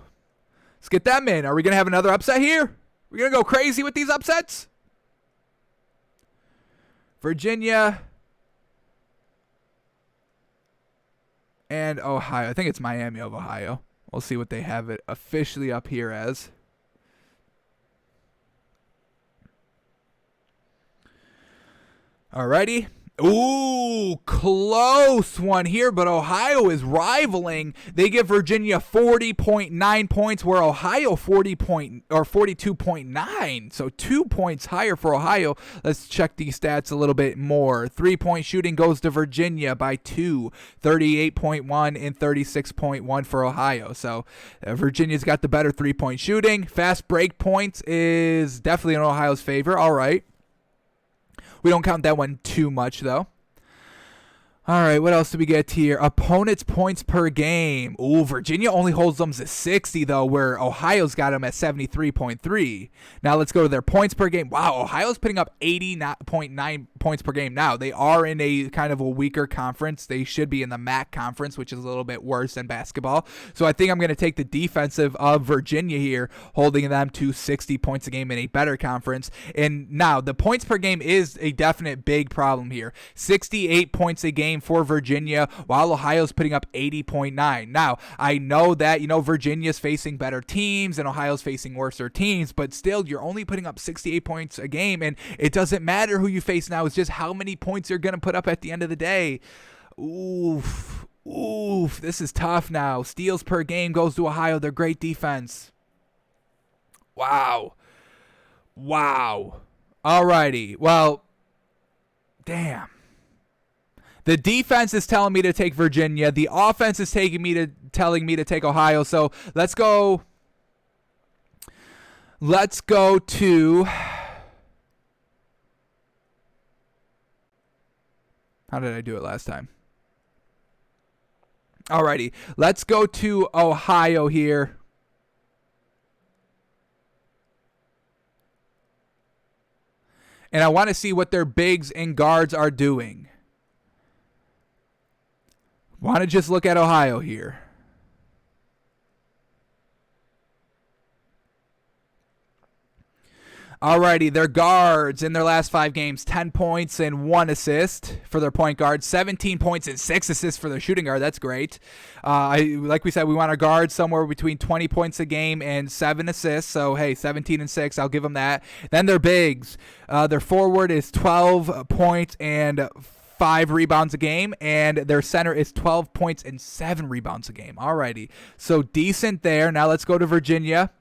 Let's get them in. Are we going to have another upset here? We're going to go crazy with these upsets? Virginia and Ohio. I think it's Miami of Ohio. We'll see what they have it officially up here as. Alrighty. Ooh, close one here, but Ohio is rivaling. They give Virginia 40.9 points, where Ohio 42.9. So 2 points higher for Ohio. Let's check these stats a little bit more. 3-point shooting goes to Virginia by 2, 38.1 and 36.1 for Ohio. So Virginia's got the better 3-point shooting. Fast break points is definitely in Ohio's favor. All right. We don't count that one too much, though. All right, what else do we get here? Opponents' points per game. Ooh, Virginia only holds them to 60, though, where Ohio's got them at 73.3. Now let's go to their points per game. Wow, Ohio's putting up 80.9 points per game now. They are in a kind of a weaker conference. They should be in the MAC conference, which is a little bit worse than basketball. So I think I'm going to take the defensive of Virginia here, holding them to 60 points a game in a better conference. And now the points per game is a definite big problem here. 68 points a game for Virginia, while Ohio's putting up 80.9. Now, I know that, Virginia's facing better teams and Ohio's facing worser teams, but still, you're only putting up 68 points a game, and it doesn't matter who you face now. It's just how many points you're going to put up at the end of the day. Oof, this is tough now. Steals per game goes to Ohio. They're great defense. Wow. Alrighty. Well, damn. The defense is telling me to take Virginia. The offense is telling me to take Ohio. So let's go to. How did I do it last time? Alrighty, let's go to Ohio here. And I want to see what their bigs and guards are doing. Want to just look at Ohio here. Alrighty, their guards in their last 5 games, 10 points and 1 assist for their point guard, 17 points and 6 assists for their shooting guard. That's great. Like we said, we want our guards somewhere between 20 points a game and 7 assists. So, hey, 17 and 6, I'll give them that. Then their bigs. Their forward is 12 points and 5 rebounds a game, and their center is 12 points and 7 rebounds a game. Alrighty, so decent there. Now let's go to Virginia.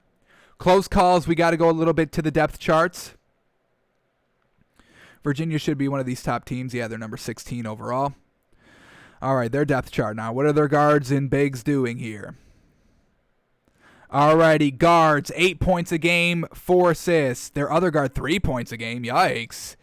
Close calls, we got to go a little bit to the depth charts. Virginia should be one of these top teams. Yeah, they're number 16 overall. All right, their depth chart now. What are their guards and bigs doing here? All righty, guards, 8 points a game, 4 assists. Their other guard, 3 points a game. Yikes.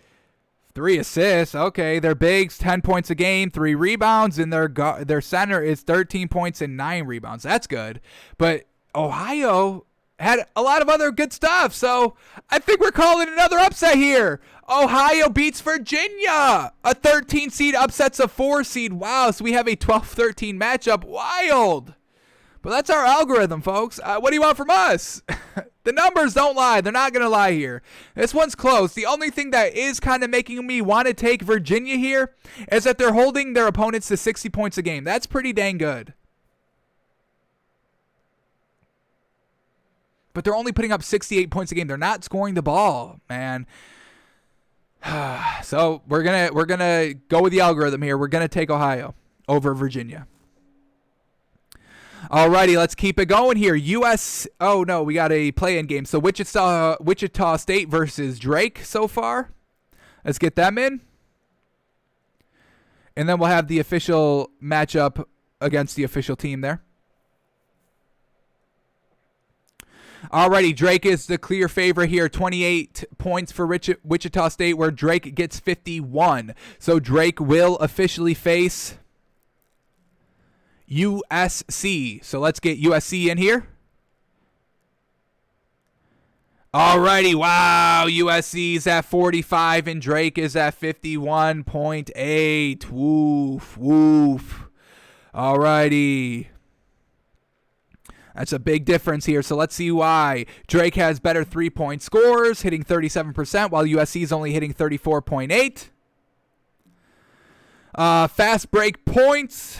3 assists. Okay, their bigs, 10 points a game, 3 rebounds, and their center is 13 points and 9 rebounds. That's good. But Ohio had a lot of other good stuff, so I think we're calling another upset here. Ohio beats Virginia. A 13 seed upsets a 4 seed. Wow, so we have a 12-13 matchup. Wild. But that's our algorithm, folks. What do you want from us? The numbers don't lie. They're not going to lie here. This one's close. The only thing that is kind of making me want to take Virginia here is that they're holding their opponents to 60 points a game. That's pretty dang good. But they're only putting up 68 points a game. They're not scoring the ball, man. So we're gonna go with the algorithm here. We're gonna take Ohio over Virginia. Alrighty, let's keep it going here. Oh no, we got a play-in game. So Wichita State versus Drake so far. Let's get them in, and then we'll have the official matchup against the official team there. Alrighty, Drake is the clear favorite here. 28 points for Wichita State, where Drake gets 51. So Drake will officially face USC. So let's get USC in here. Alrighty, wow, USC is at 45 and Drake is at 51.8. Woof, woof. Alrighty. That's a big difference here, so let's see why. Drake has better three-point scores, hitting 37%, while USC is only hitting 34.8. Fast break points.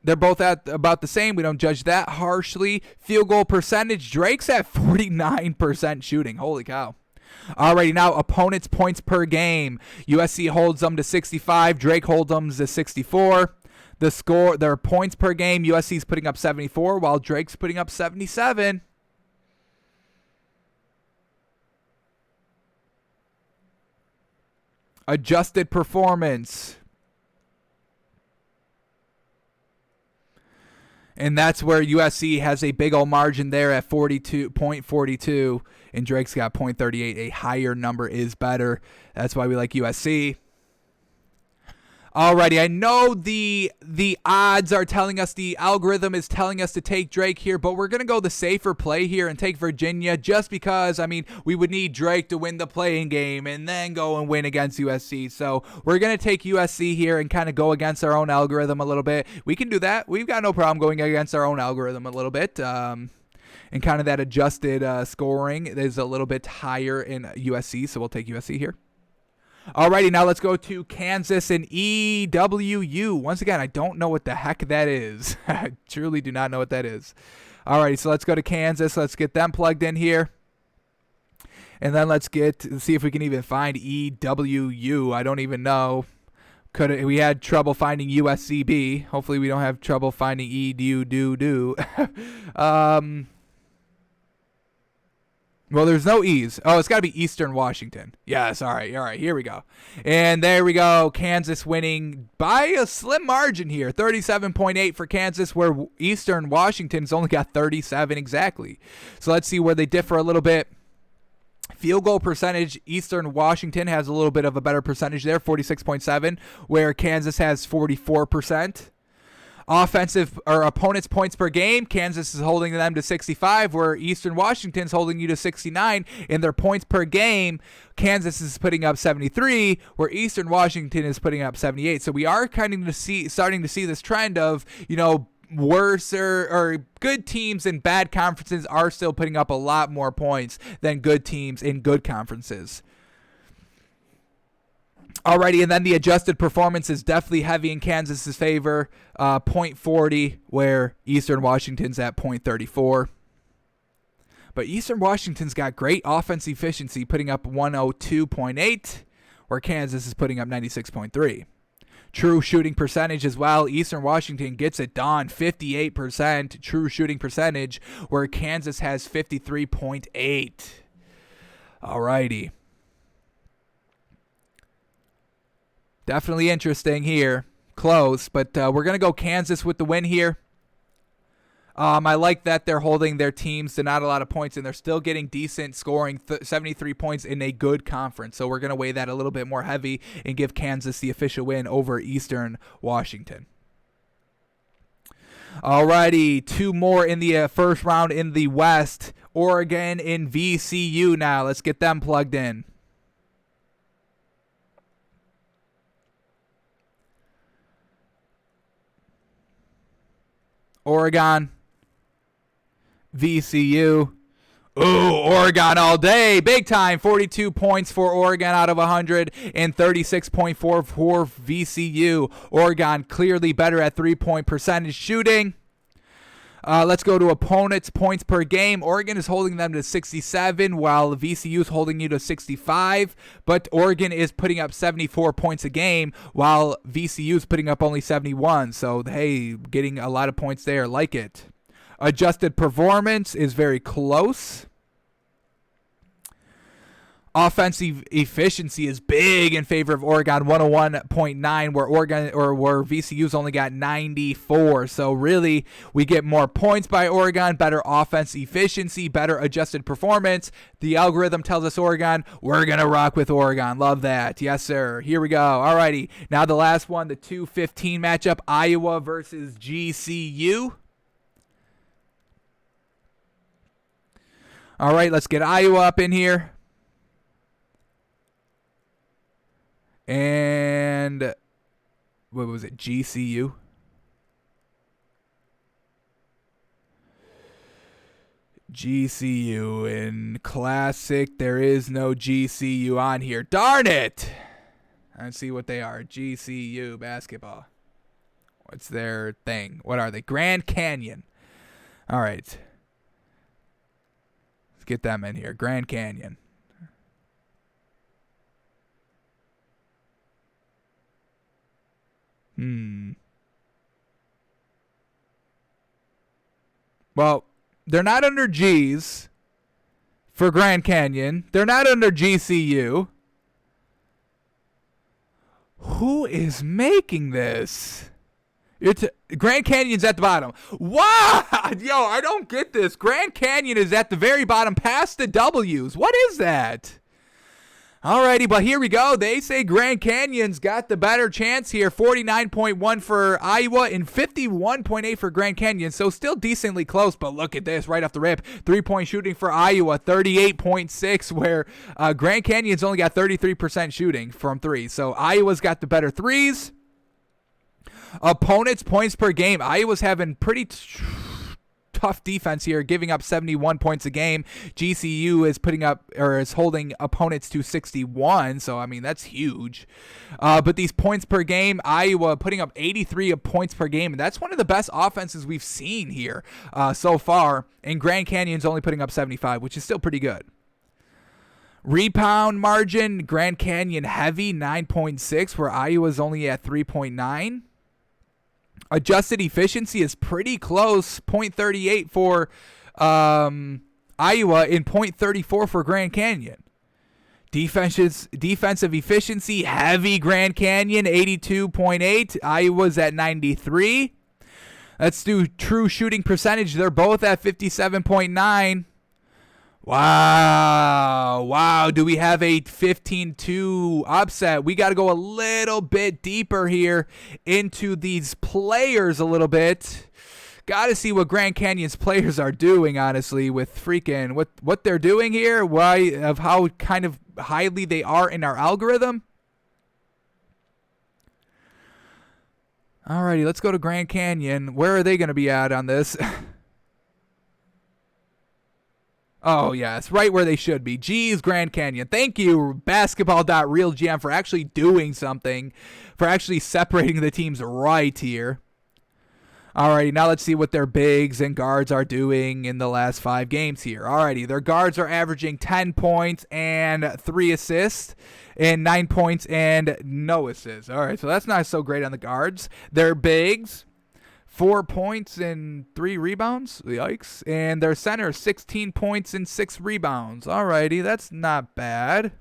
They're both at about the same. We don't judge that harshly. Field goal percentage. Drake's at 49% shooting. Holy cow. Alrighty, now opponents' points per game. USC holds them to 65. Drake holds them to 64. Their points per game, USC's putting up 74, while Drake's putting up 77. Adjusted performance. And that's where USC has a big old margin there at 42.42, and Drake's got 0.38. A higher number is better. That's why we like USC. Alrighty, I know the odds are telling us, the algorithm is telling us to take Drake here, but we're going to go the safer play here and take Virginia just because, I mean, we would need Drake to win the playing game and then go and win against USC. So we're going to take USC here and kind of go against our own algorithm a little bit. We can do that. We've got no problem going against our own algorithm a little bit. And kind of that adjusted scoring is a little bit higher in USC, so we'll take USC here. Alrighty, now let's go to Kansas and EWU. Once again, I don't know what the heck that is. I truly do not know what that is. Alrighty, so let's go to Kansas. Let's get them plugged in here. And then let's see if we can even find EWU. I don't even know. We had trouble finding USCB. Hopefully we don't have trouble finding EDU. Well, there's no E's. Oh, it's got to be Eastern Washington. Yes, all right, here we go. And there we go. Kansas winning by a slim margin here. 37.8 for Kansas, where Eastern Washington's only got 37 exactly. So let's see where they differ a little bit. Field goal percentage, Eastern Washington has a little bit of a better percentage there, 46.7, where Kansas has 44%. Offensive or opponents' points per game, Kansas is holding them to 65, where Eastern Washington's holding you to 69. In their points per game, Kansas is putting up 73, where Eastern Washington is putting up 78. So we are starting to see this trend of, worse or good teams in bad conferences are still putting up a lot more points than good teams in good conferences. Alrighty, and then the adjusted performance is definitely heavy in Kansas's favor, .40, where Eastern Washington's at .34. But Eastern Washington's got great offense efficiency, putting up 102.8, where Kansas is putting up 96.3. True shooting percentage as well. Eastern Washington gets it done, 58% true shooting percentage, where Kansas has 53.8. Alrighty. Definitely interesting here. Close, but we're going to go Kansas with the win here. I like that they're holding their teams to not a lot of points, and they're still getting decent scoring, 73 points in a good conference. So we're going to weigh that a little bit more heavy and give Kansas the official win over Eastern Washington. Alrighty, two more in the first round in the West. Oregon and VCU now. Let's get them plugged in. Oregon, VCU. Ooh, Oregon all day. Big time. 42 points for Oregon out of 100 and 36.4 for VCU. Oregon clearly better at three-point percentage shooting. Let's go to opponents' points per game. Oregon is holding them to 67, while VCU is holding you to 65. But Oregon is putting up 74 points a game, while VCU is putting up only 71. So, hey, getting a lot of points there. Like it. Adjusted performance is very close. Offensive efficiency is big in favor of Oregon, 101.9, where VCU's only got 94. So really, we get more points by Oregon, better offense efficiency, better adjusted performance. The algorithm tells us Oregon. We're gonna rock with Oregon. Love that. Yes, sir. Here we go. Alrighty. Now the last one, the 2-15 matchup, Iowa versus GCU. All right, let's get Iowa up in here. And what was it? GCU. GCU in classic. There is no GCU on here. Darn it. Let's see what they are. GCU basketball. What's their thing? What are they? Grand Canyon. All right. Let's get them in here. Grand Canyon. Well, they're not under G's for Grand Canyon. They're not under GCU. Who is making this? Grand Canyon's at the bottom. What? Yo, I don't get this. Grand Canyon is at the very bottom past the W's. What is that? Alrighty, but here we go. They say Grand Canyon's got the better chance here. 49.1 for Iowa and 51.8 for Grand Canyon. So still decently close, but look at this right off the rip. 3-point shooting for Iowa, 38.6, where Grand Canyon's only got 33% shooting from three. So Iowa's got the better threes. Opponents' points per game. Iowa's having pretty tough defense here, giving up 71 points a game. GCU is holding opponents to 61, so I mean that's huge. But these points per game, Iowa putting up 83 points per game, and that's one of the best offenses we've seen here so far. And Grand Canyon's only putting up 75, which is still pretty good. Rebound margin, Grand Canyon heavy, 9.6, where Iowa's only at 3.9. Adjusted efficiency is pretty close, 0.38 for Iowa and 0.34 for Grand Canyon. Defensive efficiency, heavy Grand Canyon, 82.8. Iowa's at 93. Let's do true shooting percentage. They're both at 57.9. Wow. Wow. Do we have a 15-2 upset? We got to go a little bit deeper here into these players a little bit. Got to see what Grand Canyon's players are doing, honestly, with freaking what they're doing here. Why, of how kind of highly they are in our algorithm. Alrighty, let's go to Grand Canyon. Where are they going to be at on this? Oh, yes, right where they should be. Geez, Grand Canyon. Thank you, basketball.realgm, for actually doing something, for actually separating the teams right here. Alrighty, now let's see what their bigs and guards are doing in the last 5 games here. Alrighty, their guards are averaging 10 points and 3 assists, and 9 points and no assists. Alright, so that's not so great on the guards. Their bigs, 4 points and 3 rebounds. Yikes. And their center, 16 points and 6 rebounds. Alrighty, that's not bad.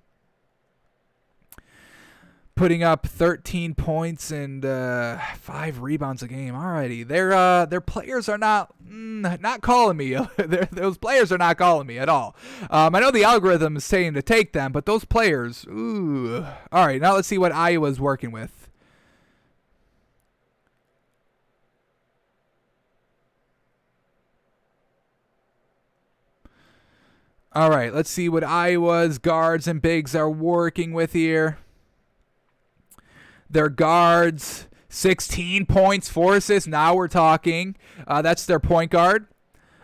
Putting up 13 points and 5 rebounds a game. Alrighty, their players are not calling me. Those players are not calling me at all. I know the algorithm is saying to take them, but those players, ooh. All right, now let's see what Iowa's working with. All right, let's see what Iowa's guards and bigs are working with here. Their guards, 16 points, 4 assists. Now we're talking. That's their point guard.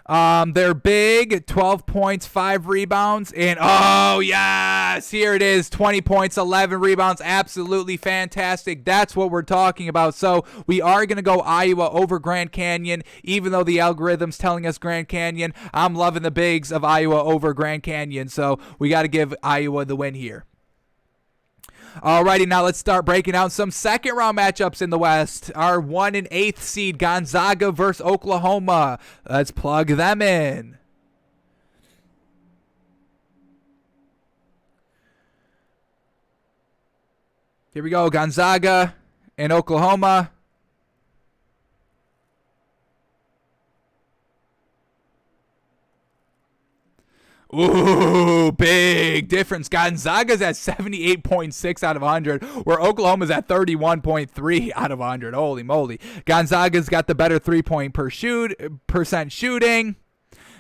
They're big, 12 points, 5 rebounds. And, oh, yes, here it is, 20 points, 11 rebounds. Absolutely fantastic. That's what we're talking about. So we are going to go Iowa over Grand Canyon, even though the algorithm's telling us Grand Canyon. I'm loving the bigs of Iowa over Grand Canyon. So we got to give Iowa the win here. Alrighty, now let's start breaking out some second round matchups in the West. Our 1 and 8th seed Gonzaga versus Oklahoma. Let's plug them in. Here we go, Gonzaga and Oklahoma. Ooh, big difference. Gonzaga's at 78.6 out of 100, where Oklahoma's at 31.3 out of 100. Holy moly. Gonzaga's got the better 3-point percent shooting.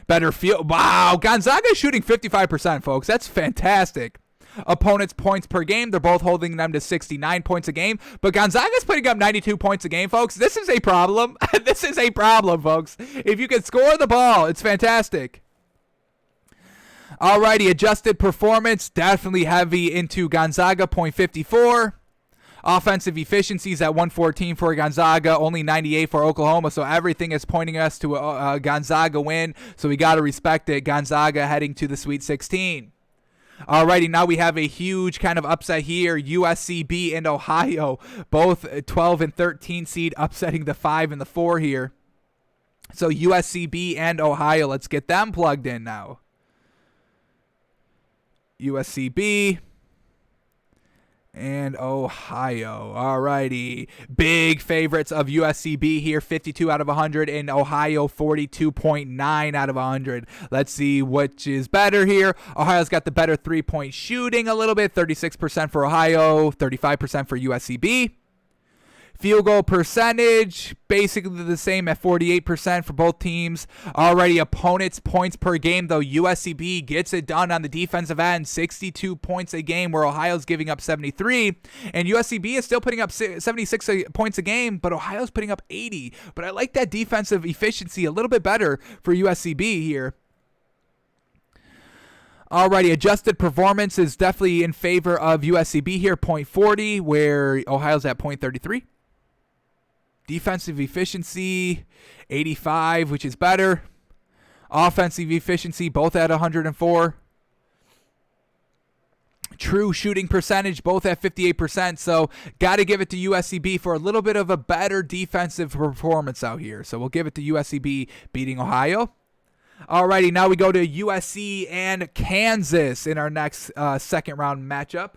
Better field. Wow, Gonzaga's shooting 55%, folks. That's fantastic. Opponents' points per game, they're both holding them to 69 points a game, but Gonzaga's putting up 92 points a game, folks. This is a problem. This is a problem, folks. If you can score the ball, it's fantastic. Alrighty, adjusted performance, definitely heavy into Gonzaga, 0.54. Offensive efficiencies at 114 for Gonzaga, only 98 for Oklahoma, so everything is pointing us to a Gonzaga win, so we got to respect it. Gonzaga heading to the Sweet 16. Alrighty, now we have a huge kind of upset here. USCB and Ohio, both 12 and 13 seed, upsetting the 5 and the 4 here. So USCB and Ohio, let's get them plugged in now. USCB and Ohio. Alrighty. Big favorites of USCB here, 52 out of 100, and Ohio 42.9 out of 100. Let's see which is better here. Ohio's got the better 3-point shooting a little bit, 36% for Ohio, 35% for USCB. Field goal percentage, basically the same at 48% for both teams. Already opponents' points per game, though USCB gets it done on the defensive end, 62 points a game, where Ohio's giving up 73. And USCB is still putting up 76 points a game, but Ohio's putting up 80. But I like that defensive efficiency a little bit better for USCB here. Alrighty, adjusted performance is definitely in favor of USCB here, 0.40, where Ohio's at 0.33. Defensive efficiency, 85, which is better. Offensive efficiency, both at 104. True shooting percentage, both at 58%. So, got to give it to USCB for a little bit of a better defensive performance out here. So, we'll give it to USCB beating Ohio. Alrighty, now we go to USC and Kansas in our next second round matchup.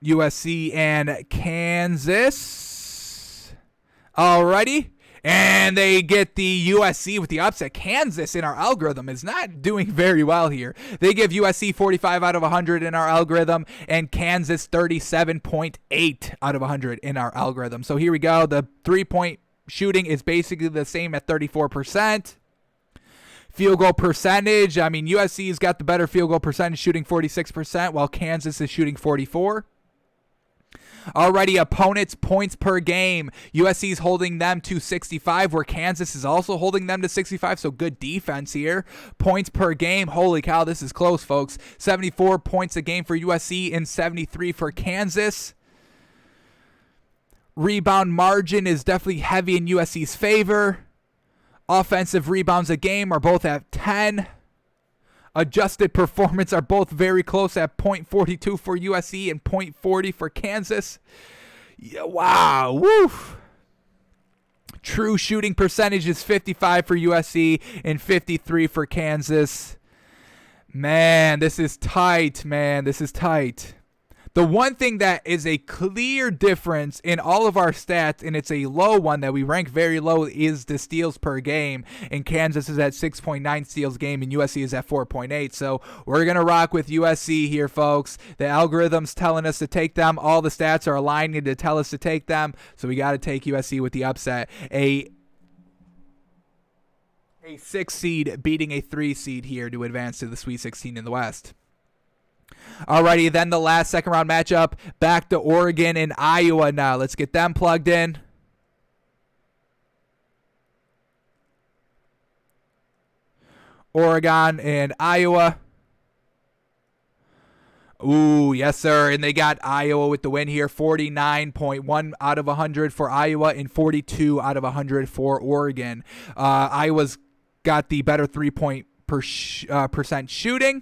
USC and Kansas. Alrighty. And they get the USC with the upset. Kansas in our algorithm is not doing very well here. They give USC 45 out of 100 in our algorithm, and Kansas 37.8 out of 100 in our algorithm. So here we go. The 3-point shooting is basically the same at 34%. Field goal percentage, I mean, USC's got the better field goal percentage, shooting 46%, while Kansas is shooting 44%. Already opponents' points per game. USC's holding them to 65, where Kansas is also holding them to 65, so good defense here. Points per game, holy cow, this is close, folks. 74 points a game for USC and 73 for Kansas. Rebound margin is definitely heavy in USC's favor. Offensive rebounds a game are both at 10. Adjusted performance are both very close at .42 for USC and .40 for Kansas. Yeah, wow. Woof. True shooting percentage is 55 for USC and 53 for Kansas. Man, this is tight, man. This is tight. The one thing that is a clear difference in all of our stats, and it's a low one that we rank very low, is the steals per game. And Kansas is at 6.9 steals a game, and USC is at 4.8. So we're going to rock with USC here, folks. The algorithm's telling us to take them. All the stats are aligning to tell us to take them. So we got to take USC with the upset. A 6 seed beating a 3 seed here to advance to the Sweet 16 in the West. Alrighty, then the last second round matchup, back to Oregon and Iowa now. Let's get them plugged in. Oregon and Iowa. Ooh, yes, sir. And they got Iowa with the win here. 49.1 out of 100 for Iowa and 42 out of 100 for Oregon. Iowa's got the better 3-point percent shooting.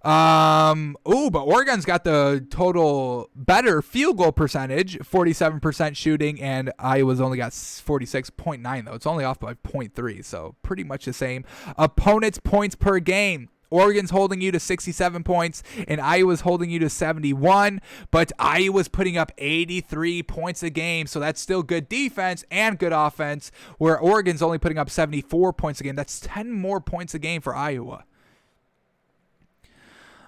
But Oregon's got the total better field goal percentage, 47% shooting, and Iowa's only got 46.9 though. It's only off by 0.3, so pretty much the same. Opponents' points per game. Oregon's holding you to 67 points, and Iowa's holding you to 71, but Iowa's putting up 83 points a game, so that's still good defense and good offense, where Oregon's only putting up 74 points a game. That's 10 more points a game for Iowa.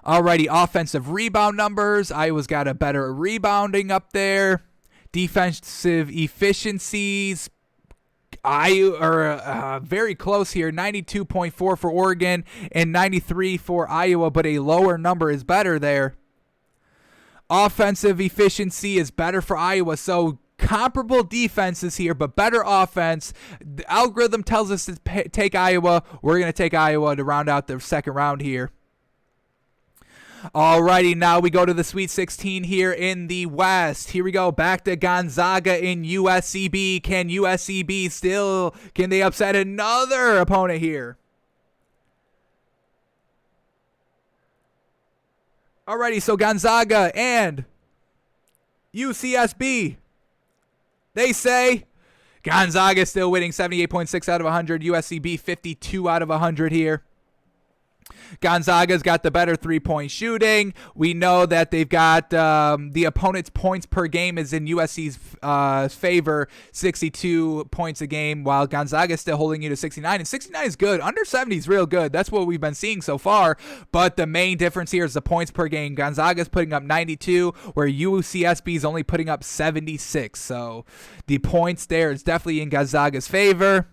Alrighty, offensive rebound numbers. Iowa's got a better rebounding up there. Defensive efficiencies, very close here. 92.4 for Oregon and 93 for Iowa, but a lower number is better there. Offensive efficiency is better for Iowa, so comparable defenses here, but better offense. The algorithm tells us to take Iowa. We're going to take Iowa to round out the second round here. Alrighty, now we go to the Sweet 16 here in the West. Here we go, back to Gonzaga in USCB. Can they upset another opponent here? Alrighty, so Gonzaga and UCSB. They say Gonzaga still winning 78.6 out of 100. USCB 52 out of 100 here. Gonzaga's got the better 3-point shooting. We know that they've got the opponent's points per game is in USC's favor, 62 points a game, while Gonzaga's still holding you to 69. And 69 is good. Under 70 is real good. That's what we've been seeing so far. But the main difference here is the points per game. Gonzaga's putting up 92, where UCSB is only putting up 76. So the points there is definitely in Gonzaga's favor.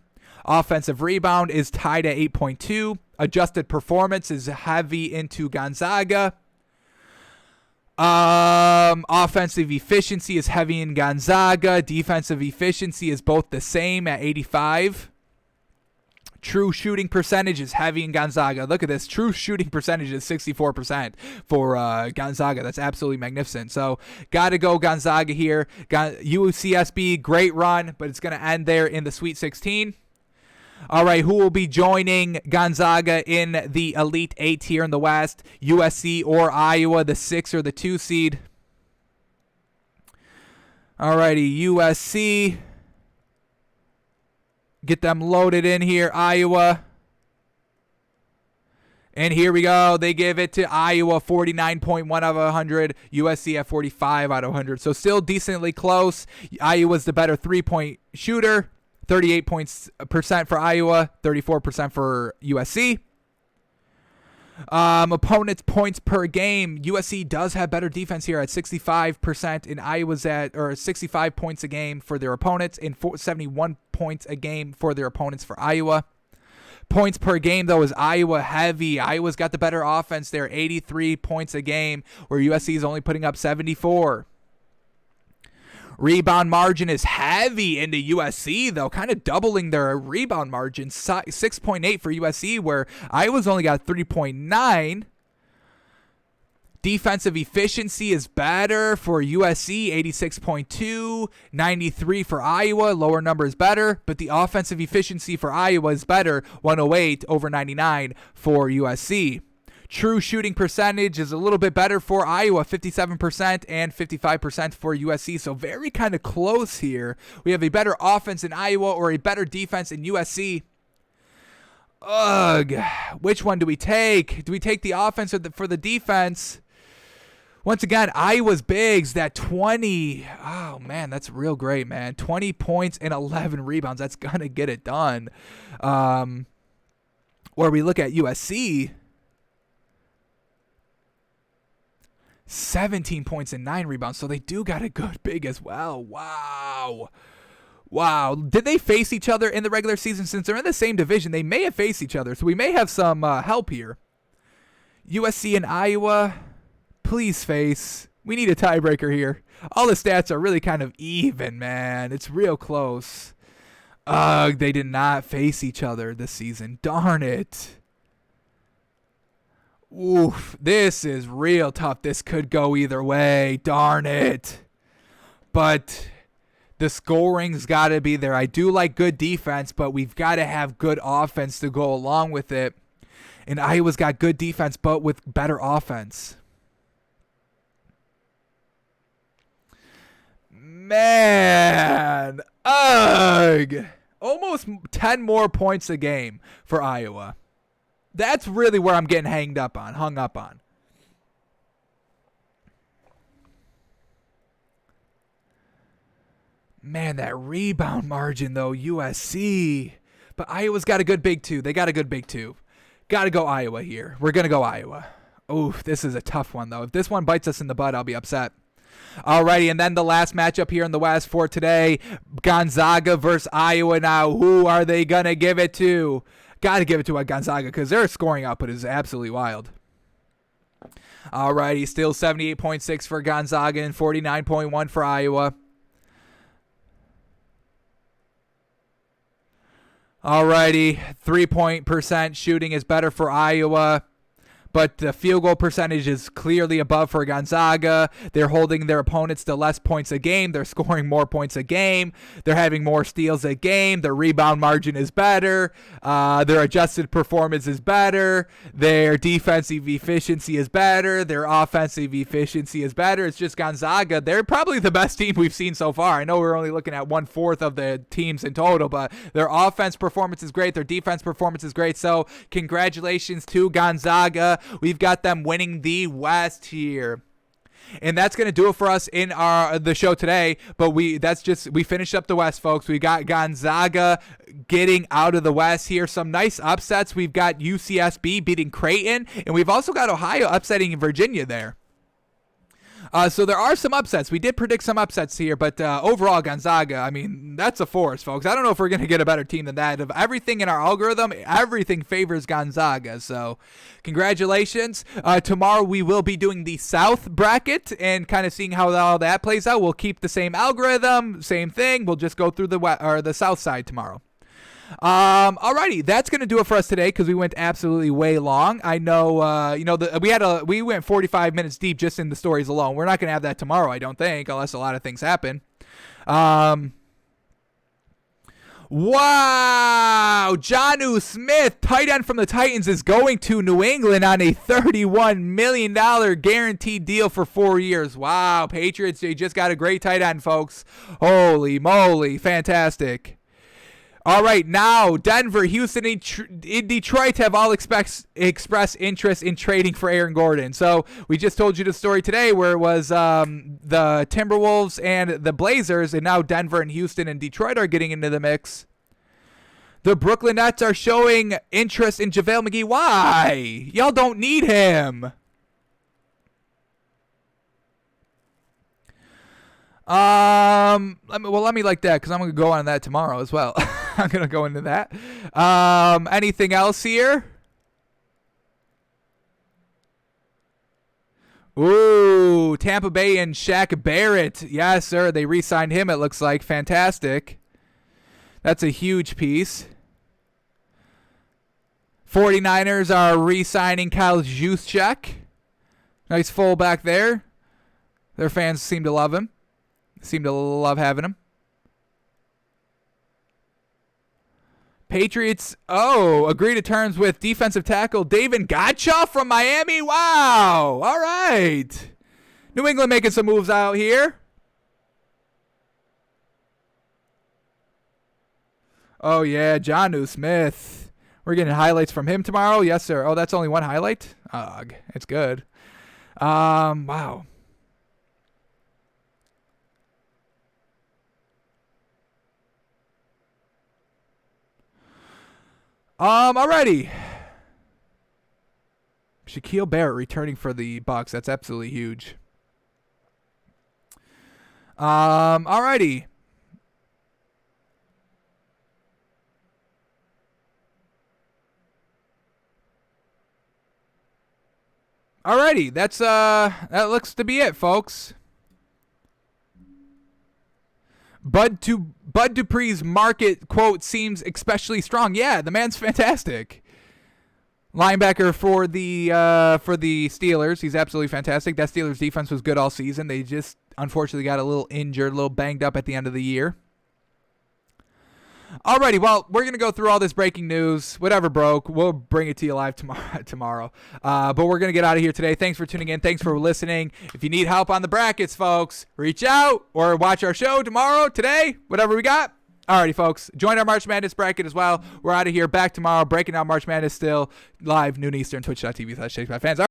Offensive rebound is tied at 8.2. Adjusted performance is heavy into Gonzaga. Offensive efficiency is heavy in Gonzaga. Defensive efficiency is both the same at 85. True shooting percentage is heavy in Gonzaga. Look at this. True shooting percentage is 64% for Gonzaga. That's absolutely magnificent. So, got to go Gonzaga here. UCSB, great run, but it's going to end there in the Sweet 16. All right, who will be joining Gonzaga in the Elite 8 here in the West? USC or Iowa, the 6 or the 2 seed? All righty, USC. Get them loaded in here, Iowa. And here we go. They give it to Iowa, 49.1 out of 100. USC at 45 out of 100. So still decently close. Iowa's the better three-point shooter. 38% for Iowa, 34% for USC. Opponents' points per game. USC does have better defense here at 65%, and Iowa's at 65 points a game for their opponents, and 71 points a game for their opponents for Iowa. Points per game, though, is Iowa heavy. Iowa's got the better offense there, 83 points a game, where USC is only putting up 74. Rebound margin is heavy into USC, though, kind of doubling their rebound margin, 6.8 for USC, where Iowa's only got 3.9. Defensive efficiency is better for USC, 86.2, 93 for Iowa. Lower number is better, but the offensive efficiency for Iowa is better, 108 over 99 for USC. True shooting percentage is a little bit better for Iowa, 57% and 55% for USC. So very kind of close here. We have a better offense in Iowa or a better defense in USC. Ugh. Which one do we take? Do we take the offense or for the defense? Once again, Iowa's bigs, that 20. Oh, man, that's real great, man. 20 points and 11 rebounds. That's going to get it done. Or we look at USC. 17 points and 9 rebounds. So they do got a good big as well. Wow. Did they face each other in the regular season? Since they're in the same division, they may have faced each other. So we may have some help here. USC and Iowa, please face. We need a tiebreaker here. All the stats are really kind of even, man. It's real close. They did not face each other this season. Darn it. Oof, this is real tough. This could go either way. Darn it. But the scoring's got to be there. I do like good defense, but we've got to have good offense to go along with it. And Iowa's got good defense, but with better offense. Man. Ugh. Almost 10 more points a game for Iowa. That's really where I'm getting hung up on. Man, that rebound margin, though, USC. But Iowa's got a good big two. They got a good big two. Got to go Iowa here. We're going to go Iowa. Oof, this is a tough one, though. If this one bites us in the butt, I'll be upset. Alrighty, and then the last matchup here in the West for today, Gonzaga versus Iowa. Now, who are they going to give it to? Got to give it to Gonzaga because their scoring output is absolutely wild. Alrighty, still 78.6 for Gonzaga and 49.1 for Iowa. Alrighty, 3-point percent shooting is better for Iowa. But the field goal percentage is clearly above for Gonzaga. They're holding their opponents to less points a game. They're scoring more points a game. They're having more steals a game. Their rebound margin is better. Their adjusted performance is better. Their defensive efficiency is better. Their offensive efficiency is better. It's just Gonzaga. They're probably the best team we've seen so far. I know we're only looking at 1/4 of the teams in total, but their offense performance is great. Their defense performance is great. So congratulations to Gonzaga. We've got them winning the West here. And that's going to do it for us in the show today. But we finished up the West, folks. We got Gonzaga getting out of the West here. Some nice upsets. We've got UCSB beating Creighton. And we've also got Ohio upsetting Virginia there. So there are some upsets. We did predict some upsets here, but overall, Gonzaga, I mean, that's a force, folks. I don't know if we're going to get a better team than that. Of everything in our algorithm, everything favors Gonzaga. So congratulations. Tomorrow we will be doing the South bracket and kind of seeing how all that plays out. We'll keep the same algorithm, same thing. We'll just go through the South side tomorrow. Alrighty, that's gonna do it for us today because we went absolutely way long. I know, we went 45 minutes deep just in the stories alone. We're not gonna have that tomorrow, I don't think, unless a lot of things happen. Wow, Jonnu Smith, tight end from the Titans, is going to New England on a $31 million guaranteed deal for 4 years. Wow, Patriots, they just got a great tight end, folks. Holy moly, fantastic. All right, now Denver, Houston, and Detroit have all expressed interest in trading for Aaron Gordon. So we just told you the story today where it was the Timberwolves and the Blazers, and now Denver and Houston and Detroit are getting into the mix. The Brooklyn Nets are showing interest in JaVale McGee. Why? Y'all don't need him. Let me like that because I'm going to go on that tomorrow as well. I'm going to go into that. Anything else here? Ooh, Tampa Bay and Shaq Barrett. Yes, sir. They re-signed him, it looks like. Fantastic. That's a huge piece. 49ers are re-signing Kyle Juszczyk. Nice fullback there. Their fans seem to love him. Seem to love having him. Patriots, agree to terms with defensive tackle David Gottschall from Miami. Wow. All right. New England making some moves out here. Oh, yeah, Jonnu Smith. We're getting highlights from him tomorrow. Yes, sir. Oh, that's only one highlight? Ugh, it's good. Wow. Alrighty. Shaquille Barrett returning for the Bucks. That's absolutely huge. Alrighty. Alrighty. That looks to be it, folks. Bud Dupree's market quote seems especially strong. Yeah, the man's fantastic. Linebacker for the Steelers. He's absolutely fantastic. That Steelers defense was good all season. They just unfortunately got a little injured, a little banged up at the end of the year. Alrighty, well, we're going to go through all this breaking news. Whatever broke, we'll bring it to you live tomorrow. But we're going to get out of here today. Thanks for tuning in. Thanks for listening. If you need help on the brackets, folks, reach out or watch our show tomorrow, today, whatever we got. Alrighty, folks, join our March Madness bracket as well. We're out of here. Back tomorrow, breaking down March Madness still live, noon Eastern, twitch.tv/ShakesPodFans.